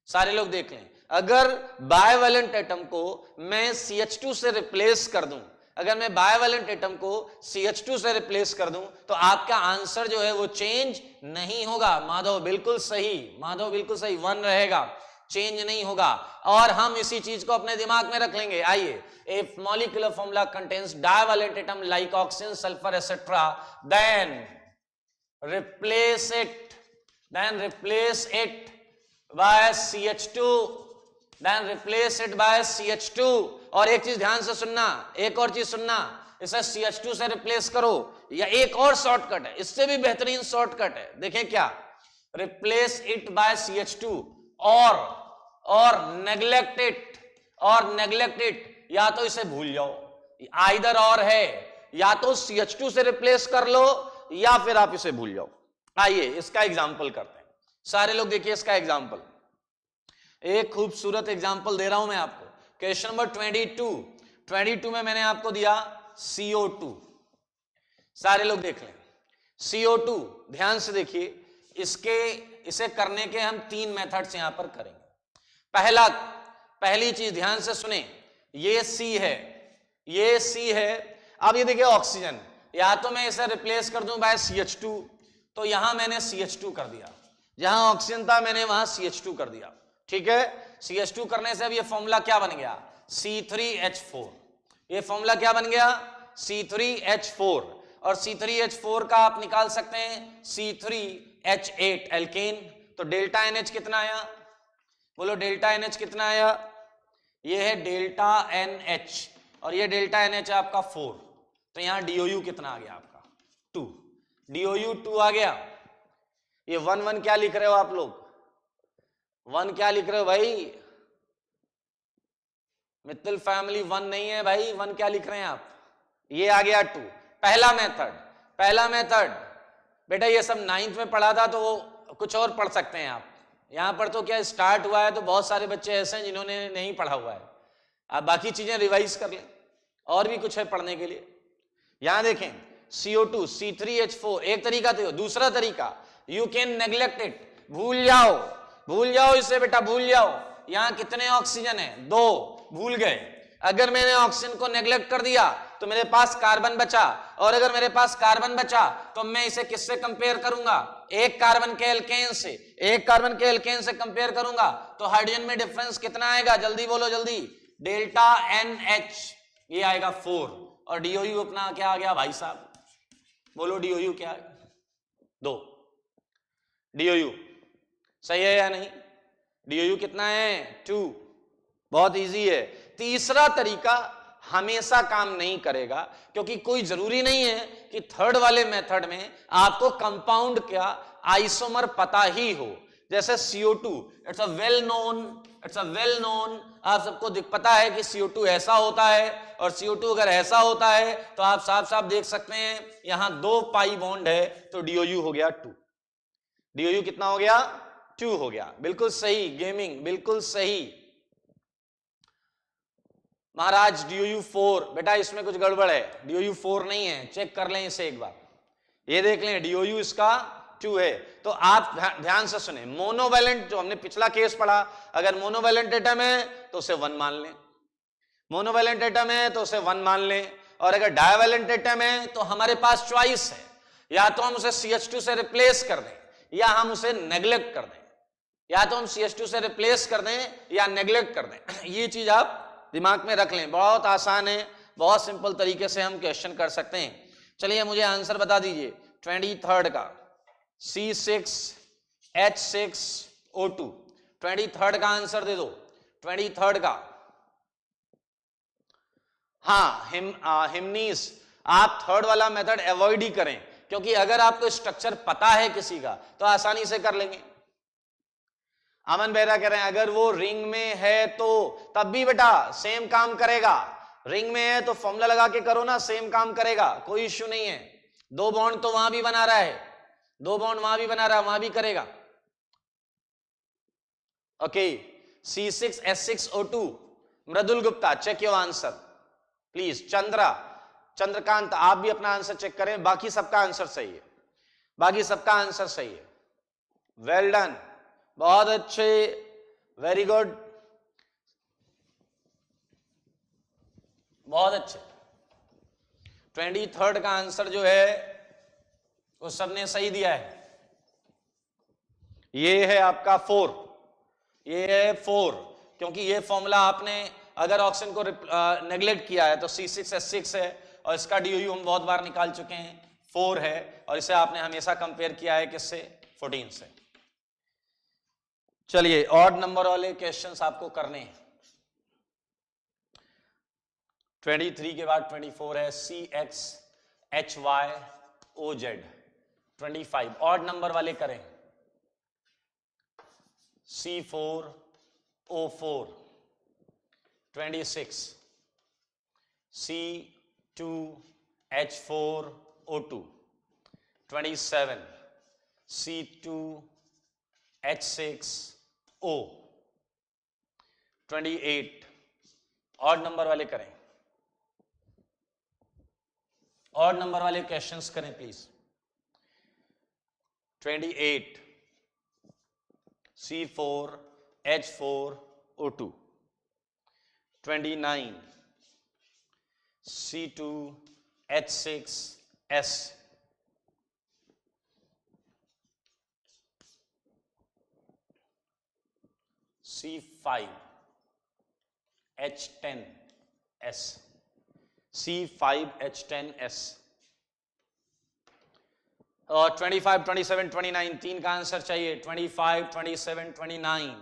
सारे लोग देख लें, अगर बायवैलेंट एटम को मैं CH2 से रिप्लेस कर दूं, अगर मैं बायवैलेंट एटम को CH2 से रिप्लेस कर दूं तो आपका आंसर जो है वो चेंज नहीं होगा। माधव बिल्कुल सही, 1 रहेगा, चेंज नहीं होगा। और हम इसी चीज को अपने दिमाग में रख लेंगे। आइए, a molecular formula contains divalent atom like oxygen, sulfur, etc. then replace it by CH2, और एक चीज ध्यान से सुनना, एक और चीज सुनना, इसे CH2 से रिप्लेस करो, या एक और शॉर्टकट है, इससे भी बेहतरीन शॉर्टकट है, देखें क्या, रिप्लेस इट बाय CH2 और नेग्लेक्ट इट, या तो इसे भूल जाओ, आइदर और है, या तो CH2 से रिप्लेस कर लो या फिर आप इसे भूल जाओ। आइए इसका एग्जाम्पल करते हैं, सारे लोग देखिए इसका एग्जाम्पल। एक खूबसूरत एग्जाम्पल दे रहा हूं मैं आपको। क्वेश्चन नंबर 22 में मैंने आपको दिया CO2। सारे लोग देख लें, CO2 ध्यान से देखिए, इसे करने के हम 3 मेथड्स यहां पर करेंगे। पहली चीज ध्यान से सुने, ये C है। अब ये देखिए ऑक्सीजन, या तो मैं इसे रिप्लेस कर दूं बाय CH2, तो यहां मैंने CH2 कर दिया, जहां ऑक्सीजन था मैंने वहां CH2 कर दिया, ठीक है। CH2 करने से अब ये फॉर्मूला क्या बन गया? C3H4। ये फॉर्मूला क्या बन गया? C3H4। और C3H4 का आप निकाल सकते हैं C3H8 एल्केन। तो डेल्टा NH कितना आया? बोलो डेल्टा NH कितना आया? ये है डेल्टा NH और ये डेल्टा NH है आपका 4। तो यहां DOU कितना आ गया आपका? 2। DOU 2 आ गया। ये 1 क्या लिख रहे हो आप लोग? 1 क्या लिख रहे हो भाई? मित्तल फैमिली 1 नहीं है भाई, 1 क्या लिख रहे हैं आप? ये आ गया 2। पहला मेथड बेटा ये सब 9th में पढ़ा था, तो कुछ और पढ़ सकते हैं आप। यहां पर तो क्या स्टार्ट हुआ है तो बहुत सारे बच्चे ऐसे हैं जिन्होंने नहीं पढ़ा हुआ है। आप बाकी चीजें रिवाइज कर लें, और भी कुछ है पढ़ने के लिए। यहां देखें CO2 C3H4 एक तरीका तो। दूसरा तरीका, यू कैन नेग्लेक्ट इट, भूल जाओ इसे बेटा, भूल जाओ। यहां कितने ऑक्सीजन है? 2, भूल गए। अगर मैंने ऑक्सीजन को नेग्लेक्ट कर दिया तो मेरे पास कार्बन बचा, और अगर मेरे पास कार्बन बचा तो मैं इसे किससे कंपेयर करूंगा? एक कार्बन के एल्केन से कंपेयर करूंगा। तो हाइड्रोजन में डिफरेंस कितना आएगा? जल्दी बोलो जल्दी। डेल्टा NH ये आएगा 4, और DOU अपना क्या आ गया भाई साहब? बोलो DOU क्या है? 2। DOU सही है या नहीं? DOU कितना है? 2। बहुत इजी है। तीसरा तरीका हमेशा काम नहीं करेगा, क्योंकि कोई जरूरी नहीं है कि थर्ड वाले मेथड में आपको कंपाउंड क्या आइसोमर पता ही हो। जैसे CO2, it's a well known, आप सबको पता है कि CO2 ऐसा होता है, और CO2 अगर ऐसा होता है तो आप साफ साफ देख सकते हैं यहां 2 पाई बॉन्ड है, तो DOU हो गया 2। DOU कितना हो गया? 2 हो गया। बिल्कुल सही गेमिंग, बिल्कुल सही। महाराज DOU 4, बेटा इसमें कुछ गड़बड़ है, DOU 4 नहीं है, चेक कर लें इसे एक बार, ये देख लें DOU इसका 2 है। तो आप ध्यान से सुने, मोनोवैलेंट जो हमने पिछला केस पढ़ा, अगर मोनोवैलेंट एटम है तो उसे 1 मान लें, मोनोवैलेंट एटम है तो उसे 1 मान लें, और अगर डायवैलेंट एटम है तो हमारे पास चॉइस है, या तो हम उसे CH2 से रिप्लेस कर दें या हम उसे नेग्लेक्ट कर दें, या तो हम CH2 से रिप्लेस कर दें या नेग्लेक्ट कर दें। ये चीज आप दिमाग में रख लें, बहुत आसान है, बहुत सिंपल तरीके से हम क्वेश्चन कर सकते हैं। चलिए मुझे आंसर बता दीजिए 23 का C6H6O2, 23 का आंसर दे दो, 23 का। हाँ हिमनीस, आप थर्ड वाला मेथड अवॉइड ही करें, क्योंकि अगर आपको स्ट्रक्चर पता है किसी का तो आसानी से कर लेंगे। अमन बेहरा कह रहे हैं अगर वो रिंग में है तो तब भी बेटा सेम काम करेगा, रिंग में है तो फॉर्मूला लगा के करो ना, सेम काम करेगा, कोई इश्यू नहीं है। 2 बॉन्ड तो वहां भी बना रहा है, 2 बॉन्ड वहां भी बना रहा है, वहां भी करेगा। Okay, C6H6O2, Mridul Gupta check your answer please. Chandrakant आप भी अपना आंसर चेक करें, बाकी सबका आंसर सही है, बाकी सबका आंसर सही है। वेल डन, बहुत अच्छे, वेरी गुड, बहुत अच्छे। 23 का आंसर जो है वो सबने सही दिया है, ये है आपका 4, ये है 4, क्योंकि ये फॉर्मूला आपने अगर ऑक्सीजन को नेग्लेक्ट किया है तो C6H6 है, और इसका DOU हम बहुत बार निकाल चुके हैं, 4 है, और इसे आपने हमेशा कंपेयर किया है किससे? 14 से। चलिए ऑड नंबर वाले क्वेश्चंस आपको करने हैं। 23 के बाद 24 है CXHYOZ, 25 ऑड नंबर वाले करें। C4O4, 26 C2H4O2, 27 C2H6O, 28 odd number वाले करें, ऑड नंबर वाले क्वेश्चंस करें please. 28 C4H4O2, 29 C2H6S, 5H10S, C5H10S, और 25, 27, 29 तीन का आंसर चाहिए। 25, 27, 29।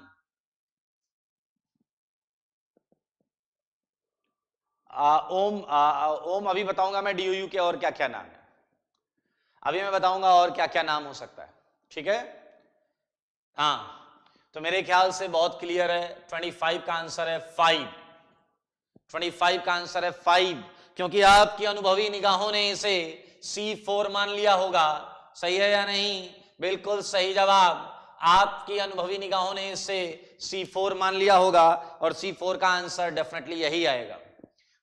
ओम अभी बताऊंगा मैं DOU के और क्या क्या नाम है, अभी मैं बताऊंगा और क्या क्या नाम हो सकता है, ठीक है। हाँ तो मेरे ख्याल से बहुत क्लियर है, 25 का आंसर है 5, 25 का आंसर है 5, क्योंकि आपकी अनुभवी निगाहों ने इसे C4 मान लिया होगा, सही है या नहीं? बिल्कुल सही जवाब, आपकी अनुभवी निगाहों ने इसे C4 मान लिया होगा, और C4 का आंसर डेफिनेटली यही आएगा।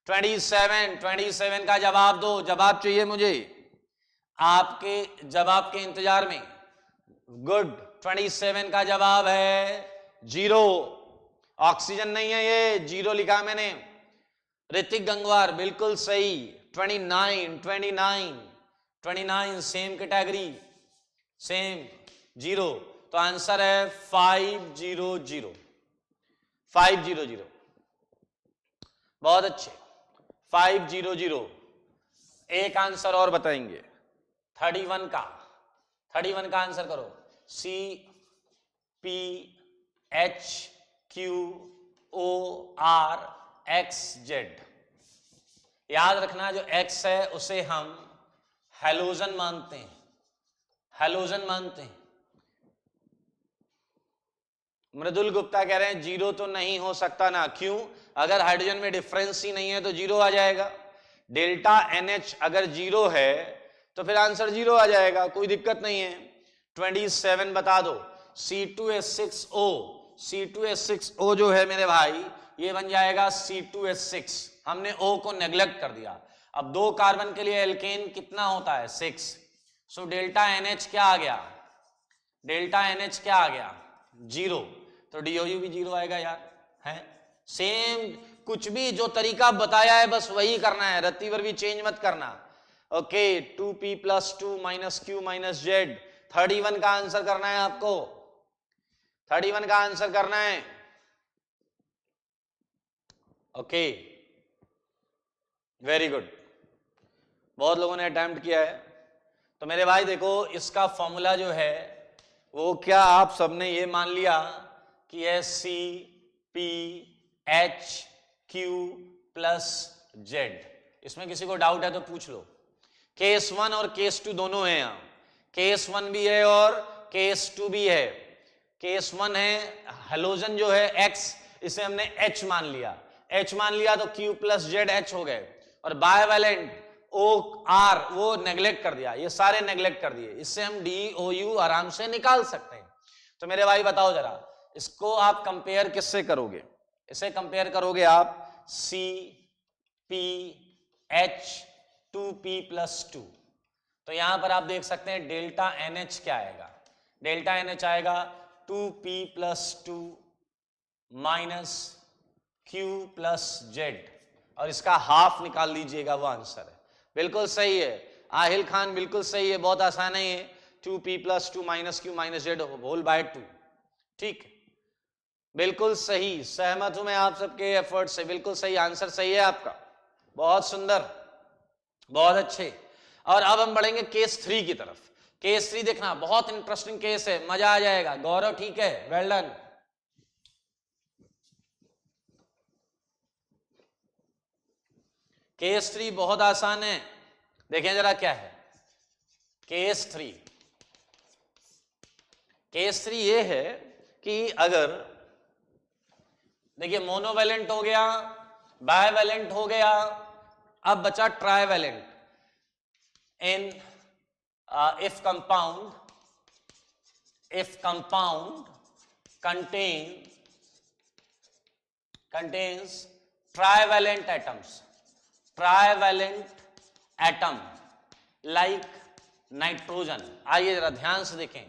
27 का जवाब दो, जवाब चाहिए मुझे, आपके जवाब के इंतजार में। गुड, 27 का जवाब है 0, ऑक्सीजन नहीं है ये, 0 लिखा मैंने। ऋतिक गंगवार बिल्कुल सही। 29 सेम कैटेगरी, सेम 0, तो आंसर है 500, 500। बहुत अच्छे, 500। एक आंसर और बताएंगे 31 का, 31 का आंसर करो। CPHQORXZ, याद रखना जो X है उसे हम हैलोजन मानते हैं, हैलोजन मानते हैं। मृदुल गुप्ता कह रहे हैं जीरो तो नहीं हो सकता ना, क्यों? अगर हाइड्रोजन में डिफरेंस ही नहीं है तो जीरो आ जाएगा। डेल्टा NH अगर जीरो है तो फिर आंसर जीरो आ जाएगा, कोई दिक्कत नहीं है। 27 बता दो। C2H6O, C2H6O जो है मेरे भाई ये बन जाएगा C2H6। हमने O को नेग्लेक्ट कर दिया। अब 2 कार्बन के लिए एल्केन कितना होता है? 6। सो डेल्टा NH क्या आ गया? डेल्टा NH क्या आ गया? जीरो। तो DOU भी जीरो आएगा यार, है सेम। कुछ भी जो तरीका बताया है बस वही करना है, रत्तीवर भी चेंज मत करना। Okay 2p + 2 - q - z। 31 का आंसर करना है आपको, 31 का आंसर करना है। ओके वेरी गुड, बहुत लोगों ने अटेम्प्ट किया है। तो मेरे भाई देखो इसका फॉर्मूला जो है वो क्या आप सबने ये मान लिया कि है CpHq + z। इसमें किसी को डाउट है तो पूछ लो। केस 1 और केस 2 दोनों हैं यहाँ, केस 1 भी है और केस 2 भी है। केस 1 है हेलोजन जो है X, इसे हमने H मान लिया, H मान लिया तो Q + Z H हो गए, और बायवैलेंट OR वो नेग्लेक्ट कर दिया, ये सारे नेग्लेक्ट कर दिए। इससे हम DOU आराम से निकाल सकते हैं। तो मेरे भाई बताओ जरा, इसको आप कंपेयर किससे करोगे? इसे कंपेयर करोगे आप CpH 2p + 2। तो यहां पर आप देख सकते हैं डेल्टा NH क्या आएगा? डेल्टा NH आएगा 2p + 2 - q + z, और इसका हाफ निकाल लीजिएगा, वो आंसर है। बिल्कुल सही है आहिल खान, बिल्कुल सही है, बहुत आसान है ये। 2p + 2 - q - z whole bye 2। ठीक, बिल्कुल सही, सहमत हूं मैं आप सबके एफर्ट से, बिल्कुल सही आंसर सही है आपका, बहुत सुंदर, बहुत अच्छे। और अब हम बढ़ेंगे केस 3 की तरफ। केस 3 देखना, बहुत इंटरेस्टिंग केस है, मजा आ जाएगा। गौरव ठीक है, वेल डन। केस 3 बहुत आसान है, देखें जरा क्या है केस 3। केस 3 ये है कि अगर देखिए मोनोवैलेंट हो गया, बायवैलेंट हो गया, अब बचा trivalent. In if compound contains trivalent atom like nitrogen. आइए जरा ध्यान से देखें,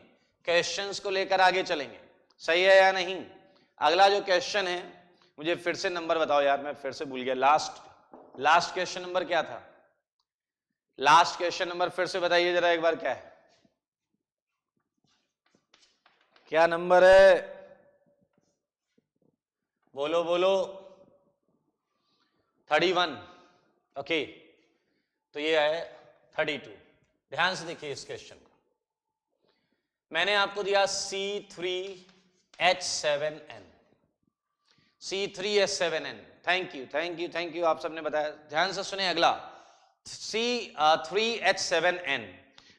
क्वेश्चंस को लेकर आगे चलेंगे, सही है या नहीं? अगला जो क्वेश्चन है, मुझे फिर से नंबर बताओ यार, मैं फिर से भूल गया। लास्ट क्वेश्चन नंबर क्या था? लास्ट क्वेश्चन नंबर फिर से बताइए जरा एक बार, क्या है, क्या नंबर है? बोलो बोलो। 31। ओके, तो ये है 32। ध्यान से देखिए इस क्वेश्चन को। मैंने आपको दिया C3H7N, C3H7N। थैंक यू, आप सबने बताया। ध्यान से सुने अगला, C3H7N।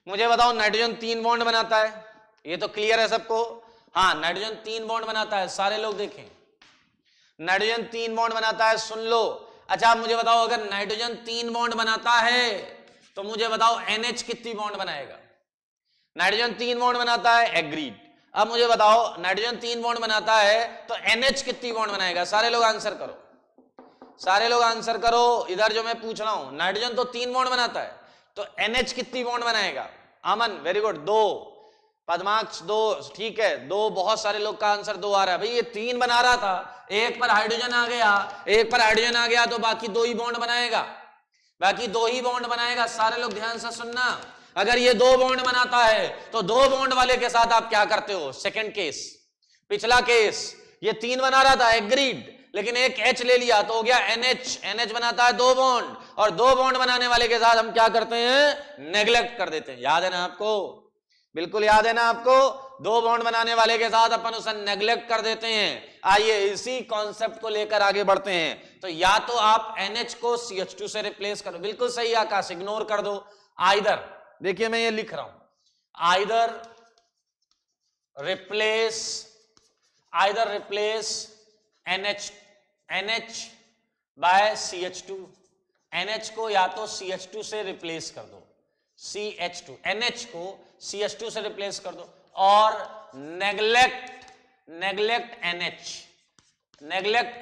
मुझे बताओ नाइट्रोजन 3 बॉन्ड बनाता है, ये तो क्लियर है सबको। हाँ, नाइट्रोजन 3 बॉन्ड बनाता है, सारे लोग देखें, नाइट्रोजन 3 बॉन्ड बनाता है, सुन लो। अच्छा आप मुझे बताओ, अगर नाइट्रोजन 3 बॉन्ड बनाता है तो मुझे बताओ NH कितनी बॉन्ड बनाएगा? नाइट्रोजन 3 बॉन्ड बनाता है, एग्रीड। अब मुझे बताओ नाइट्रोजन 3 बॉन्ड बनाता है तो NH कितनी बॉन्ड बनाएगा? सारे लोग आंसर करो, सारे लोग आंसर करो। इधर जो मैं पूछ रहा हूं, नाइट्रोजन तो 3 बॉन्ड बनाता है, तो NH कितनी बॉन्ड बनाएगा? अमन वेरी गुड, 2। पद्माक्ष 2, ठीक है 2। बहुत सारे लोग का आंसर 2 आ रहा है। भाई ये 3 बना रहा था, एक पर हाइड्रोजन आ गया, तो बाकी 2 ही बॉन्ड बनाएगा, बाकी 2 ही बॉन्ड बनाएगा। सारे लोग ध्यान से सुनना, अगर ये 2 बॉन्ड बनाता है तो 2 बॉन्ड वाले के साथ आप क्या करते हो? सेकंड केस, पिछला केस ये 3 बना रहा था, एग्रीड, लेकिन एक H ले लिया तो हो गया NH बनाता है 2 बॉन्ड, और 2 बॉन्ड बनाने वाले के साथ हम क्या करते हैं? नेग्लेक्ट कर देते हैं। याद है ना आपको? बिल्कुल याद है ना आपको? 2 बॉन्ड बनाने वाले के साथ अपन उसे नेग्लेक्ट कर देते हैं। आइए इसी कॉन्सेप्ट को लेकर आगे बढ़ते हैं। तो या तो आप NH को CH2 से रिप्लेस करो, बिल्कुल सही आकाश, इग्नोर कर दो। आइदर, देखिए मैं ये लिख रहा हूं, either replace either replace NH by CH2, NH को या तो CH2 से रिप्लेस कर दो, CH2, NH को CH2 से रिप्लेस कर दो, और नेग्लेक्ट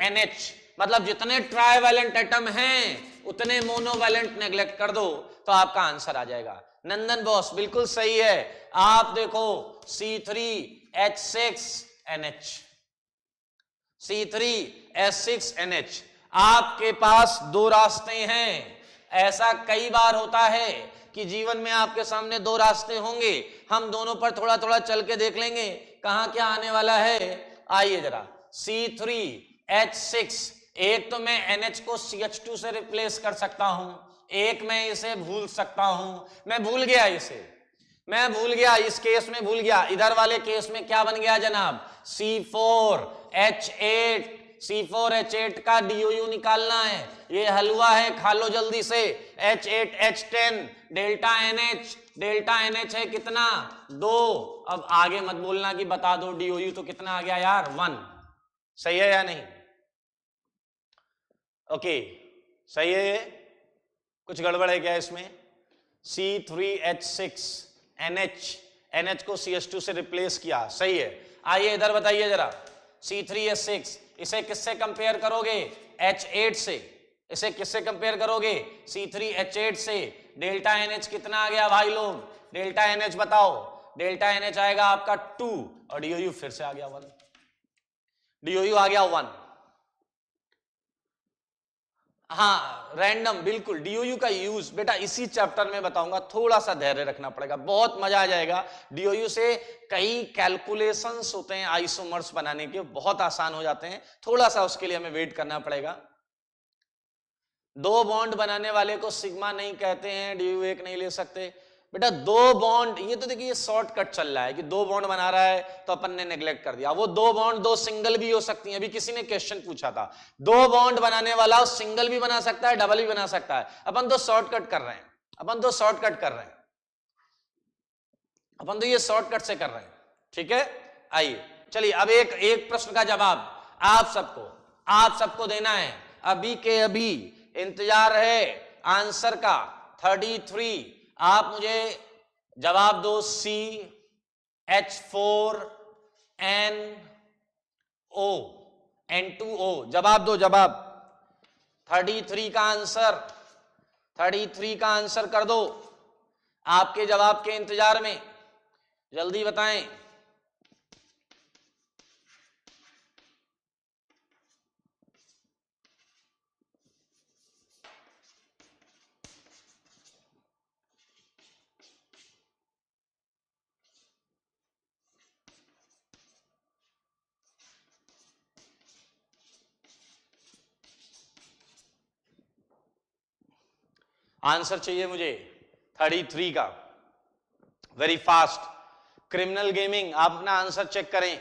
NH, मतलब जितने ट्राइवैलेंट एटम हैं उतने मोनोवैलेंट नेग्लेक्ट कर दो, तो आपका आंसर आ जाएगा। नंदन बॉस बिल्कुल सही है। आप देखो C3H6NH, C3H6NH, आपके पास दो रास्ते हैं। ऐसा कई बार होता है कि जीवन में आपके सामने दो रास्ते होंगे, हम दोनों पर थोड़ा थोड़ा चल के देख लेंगे कहां क्या आने वाला है। आइए जरा, C3H6, एक तो मैं NH को CH2 से रिप्लेस कर सकता हूं, एक मैं इसे भूल सकता हूं। मैं भूल गया इसे, मैं भूल गया, इस केस में भूल गया। इधर वाले केस में क्या बन गया जनाब, C4H8 का DOU निकालना है। ये हलवा है, खा लो जल्दी से। H8H10 डेल्टा NH है कितना, 2। अब आगे मत बोलना कि बता दो DOU, तो कितना आ गया यार, 1। सही है या नहीं? ओके, सही है। ये कुछ गड़बड़ है क्या इसमें? C3H6NH को CH2 से रिप्लेस किया, सही है। आइए इधर बताइए जरा, C3H6 इसे किससे कंपेयर करोगे, H8 से। इसे किससे कंपेयर करोगे, C3H8 से। डेल्टा NH कितना आ गया भाई लोग, डेल्टा NH बताओ। डेल्टा NH आएगा आपका 2, और DOU फिर से आ गया 1, DOU आ गया 1। हाँ रैंडम, बिल्कुल। DOU का यूज बेटा इसी चैप्टर में बताऊंगा, थोड़ा सा धैर्य रखना पड़ेगा, बहुत मजा आ जाएगा। DOU से कई कैलकुलेशंस होते हैं आइसोमर्स बनाने के, बहुत आसान हो जाते हैं, थोड़ा सा उसके लिए हमें वेट करना पड़ेगा। दो बॉन्ड बनाने वाले को सिग्मा नहीं कहते हैं, DOU एक नहीं ले सकते बेटा। दो बॉन्ड, ये तो देखिए शॉर्टकट चल रहा है कि दो बॉन्ड बना रहा है तो अपन ने नेग्लेक्ट कर दिया। वो दो बॉन्ड दो सिंगल भी हो सकती हैं। अभी किसी ने क्वेश्चन पूछा था, दो बॉन्ड बनाने वाला सिंगल भी बना सकता है, डबल भी बना सकता है। अपन तो शॉर्टकट कर रहे हैं, अपन तो शॉर्टकट कर रहे हैं, अपन तो ये शॉर्टकट से कर रहे हैं, ठीक है। आइए चलिए, अब एक प्रश्न का जवाब आप सबको देना है। अभी के अभी इंतजार है आंसर का। 33 आप मुझे जवाब दो, CH4NO N2O, जवाब दो, जवाब। 33 का आंसर कर दो। आपके जवाब के इंतजार में, जल्दी बताएं। आंसर चाहिए मुझे 33 का, वेरी फास्ट। क्रिमिनल गेमिंग, आप अपना आंसर चेक करें।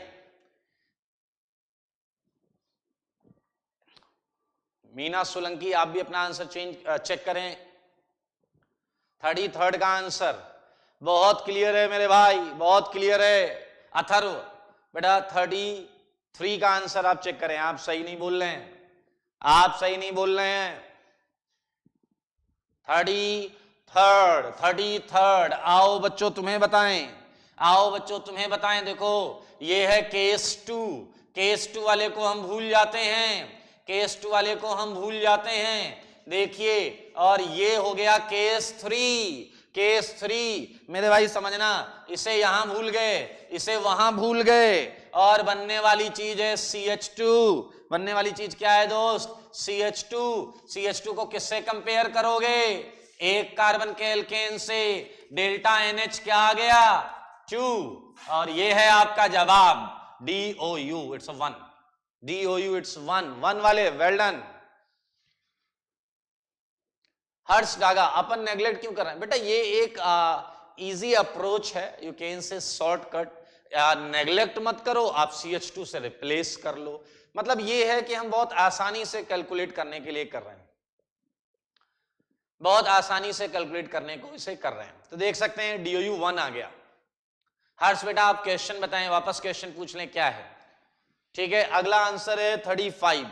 मीना सोलंकी, आप भी अपना आंसर चेक करें। 33 का आंसर बहुत क्लियर है मेरे भाई, बहुत क्लियर है। अथर्व बेटा 33 का आंसर आप चेक करें। आप सही नहीं बोल रहे हैं, आप सही नहीं बोल रहे हैं। 33rd। आओ बच्चों तुम्हें बताएं, आओ बच्चों तुम्हें बताएं। देखो ये है केस 2, केस 2 वाले को हम भूल जाते हैं, केस 2 वाले को हम भूल जाते हैं, देखिए। और ये हो गया केस 3, केस 3 मेरे भाई समझना। इसे यहां भूल गए, इसे वहां भूल गए, और बनने वाली चीज है CH2। बनने वाली चीज क्या है दोस्त, CH2। CH2 को किससे कंपेयर करोगे, एक कार्बन के एल्केन से। डेल्टा NH क्या आ गया, 2, और ये है आपका जवाब DOU, इट्स 1। DOU इट्स 1 वाले, वेल डन। हर्ष डागा, अपन नेग्लेक्ट क्यों कर रहे हैं बेटा, ये एक इजी अप्रोच है, you can say shortcut. Neglect मत करो, आप CH2 से रिप्लेस कर लो। मतलब ये है कि हम बहुत आसानी से कैलकुलेट करने के लिए कर रहे हैं, बहुत आसानी से कैलकुलेट करने को इसे कर रहे हैं। तो देख सकते हैं DOU 1 आ गया। हर्ष बेटा आप क्वेश्चन बताएं, वापस क्वेश्चन पूछ लें क्या है। ठीक है, अगला आंसर है 35।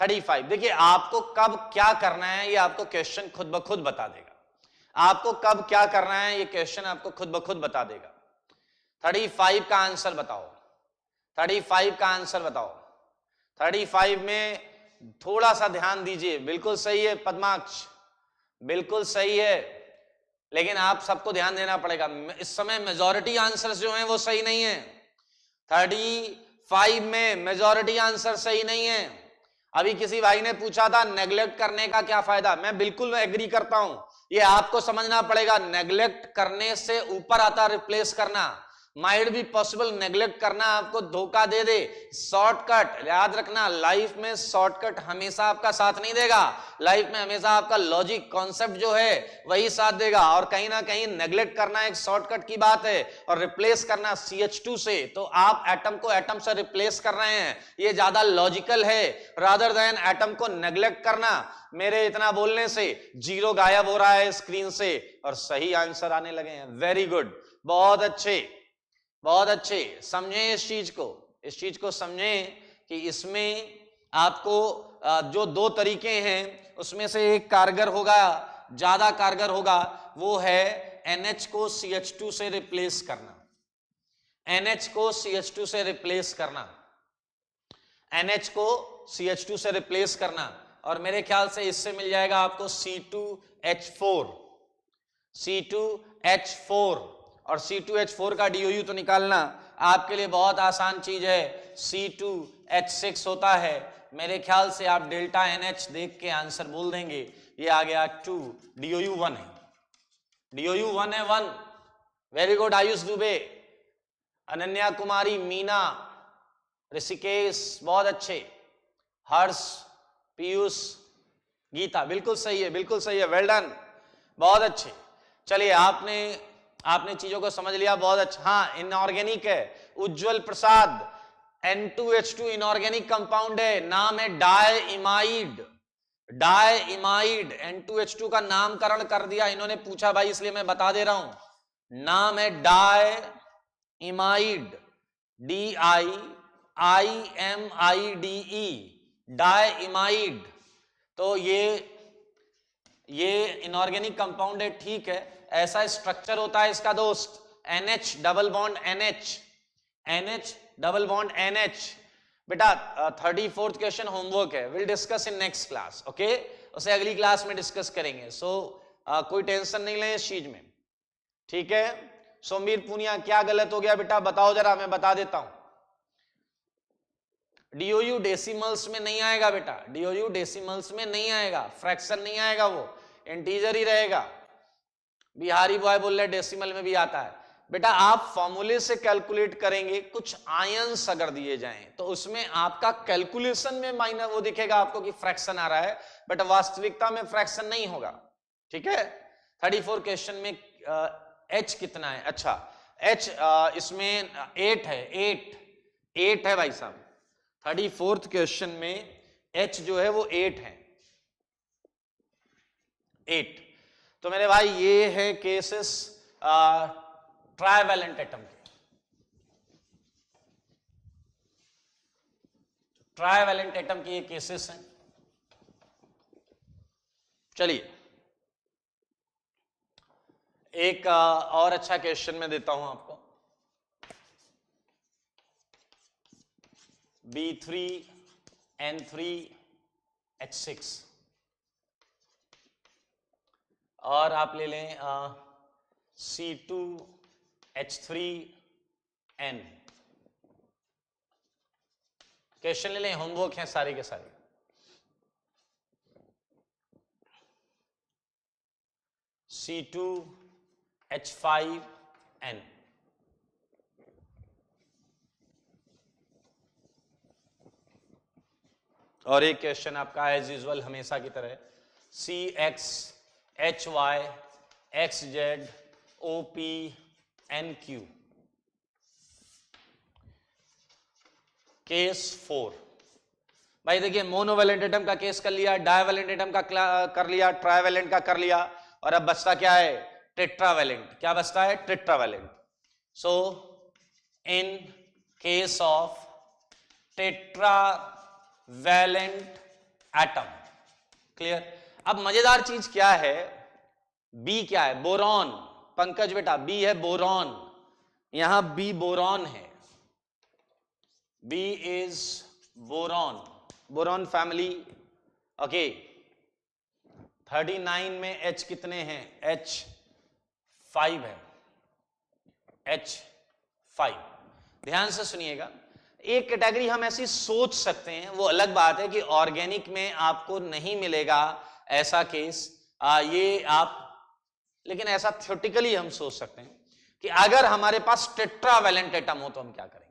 35। देखिए आपको कब क्या करना है ये आपको क्वेश्चन खुद ब खुद बता देगा। आपको कब क्या करना है ये क्वेश्चन आपको खुद ब खुद बता देगा। 35 का आंसर बताओ। 35 का आंसर बताओ। 35 में थोड़ा सा ध्यान दीजिए। बिल्कुल सही है पद्माक्ष, बिल्कुल सही है, लेकिन आप सबको ध्यान देना पड़ेगा। इस समय मेजॉरिटी आंसर्स जो हैं वो सही नहीं है। 35 में मेजॉरिटी आंसर सही नहीं है। अभी किसी भाई ने पूछा था नेग्लेक्ट करने का क्या फायदा। मैं बिल्कुल एग्री करता हूं, ये आपको समझना पड़ेगा। नेग्लेक्ट करने से ऊपर आता रिप्लेस करना। माइट बी पॉसिबल नेग्लेक्ट करना आपको धोखा दे दे। शॉर्टकट याद रखना, लाइफ में शॉर्टकट हमेशा आपका साथ नहीं देगा। लाइफ में हमेशा आपका लॉजिक कॉन्सेप्ट जो है वही साथ देगा। और कहीं ना कहीं नेग्लेक्ट करना एक शॉर्टकट की बात है, और रिप्लेस करना CH2 से, तो आप एटम को एटम से रिप्लेस कर रहे हैं, ये ज्यादा लॉजिकल है रादर देन एटम को नेग्लेक्ट करना। मेरे इतना बोलने से 0 गायब हो रहा है स्क्रीन से और सही आंसर आने लगे हैं। वेरी गुड, बहुत अच्छे, बहुत अच्छे। समझे इस चीज को समझें कि इसमें आपको जो 2 तरीके हैं उसमें से एक कारगर होगा, ज्यादा कारगर होगा, वो है NH को CH2 से रिप्लेस करना। NH को CH2 से रिप्लेस करना। NH को CH2 से रिप्लेस करना। और मेरे ख्याल से इससे मिल जाएगा आपको C2H4। C2H4 और C2H4 का DOU तो निकालना आपके लिए बहुत आसान चीज है। C2H6 होता है। मेरे ख्याल से आप डेल्टा NH देख के आंसर बोल देंगे। ये आ गया 2, DOU 1 है। DOU 1 है, 1। वेरी गुड आयुष दुबे, अनन्या कुमारी, मीना, ऋषिकेश, बहुत अच्छे, हर्ष, पीयूष, गीता, बिल्कुल सही है, बिल्कुल सही है, वेल डन, बहुत अच्छे। चलिए आपने चीजों को समझ लिया, बहुत अच्छा। हाँ, इनऑर्गेनिक है। उज्जवल प्रसाद, N2H2 इनऑर्गेनिक कंपाउंड है, नाम है डाइइमाइड। N2H2 का नामकरण कर दिया इन्होंने, पूछा भाई इसलिए मैं बता दे रहा हूं। नाम है डाइइमाइड, DIIMIDE, डाइइमाइड। तो ये इनऑर्गेनिक कंपाउंड है, ठीक है। ऐसा स्ट्रक्चर होता है इसका दोस्त, NH double bond NH double bond NH। बेटा 34th क्वेश्चन होमवर्क है, will discuss in next class, okay, उसे अगली क्लास में डिस्कस करेंगे। सो कोई टेंशन नहीं लें इस चीज में, ठीक है। सोमवीर पुनिया, क्या गलत हो गया बेटा बताओ जरा, मैं बता देता हूं। DOU डेसिमल्स में नहीं आएगा बेटा, DOU डेसिमल्स में नहीं आएगा, फ्रैक्शन नहीं आएगा, वो इंटीजर ही रहेगा। बिहारी बॉय बोल रहे डेसिमल में भी आता है। बेटा आप फॉर्मूले से कैलकुलेट करेंगे, कुछ आयंस अगर दिए जाएं तो उसमें आपका कैलकुलेशन में माइनर वो दिखेगा आपको कि फ्रैक्शन आ रहा है, बट वास्तविकता में फ्रैक्शन नहीं होगा, ठीक है। 34 क्वेश्चन में H कितना है? अच्छा H इसमें 8 है, 8 है भाई साहब। 34th क्वेश्चन में H जो है वो 8 है, 8। तो मेरे भाई ये है केसेस ट्राइवेलेंट एटम के। ट्राइवेलेंट एटम के ये केसेस हैं। चलिए एक और अच्छा क्वेश्चन मैं देता हूं आपको। B3N3H6 और आप ले लें C2H3N। क्वेश्चन ले लें, होमवर्क हैं सारे के सारे। C2H5N और एक क्वेश्चन आपका एज यूजुअल हमेशा की तरह CXHYXZOPNQ। केस 4 भाई देखिए, मोनोवेलेंट एटम का केस कर लिया, डाइवेलेंट एटम का कर लिया, ट्राइवेलेंट का कर लिया, और अब बचता क्या है? टेट्रावेलेंट। क्या बचता है? Tetravalent. So in case of tetravalent atom. Clear. अब मजेदार चीज क्या है, बी क्या है, बोरॉन। पंकज बेटा बी है बोरॉन, यहां बी बोरॉन है, B is boron, boron family. Okay 39 में H कितने हैं, H5 है, H5। ध्यान से सुनिएगा, एक कैटेगरी हम ऐसी सोच सकते हैं, वो अलग बात है कि ऑर्गेनिक में आपको नहीं मिलेगा ऐसा केस, ये आप, लेकिन ऐसा थ्योरेटिकली हम सोच सकते हैं कि अगर हमारे पास टेट्रावैलेंट एटम हो तो हम क्या करेंगे।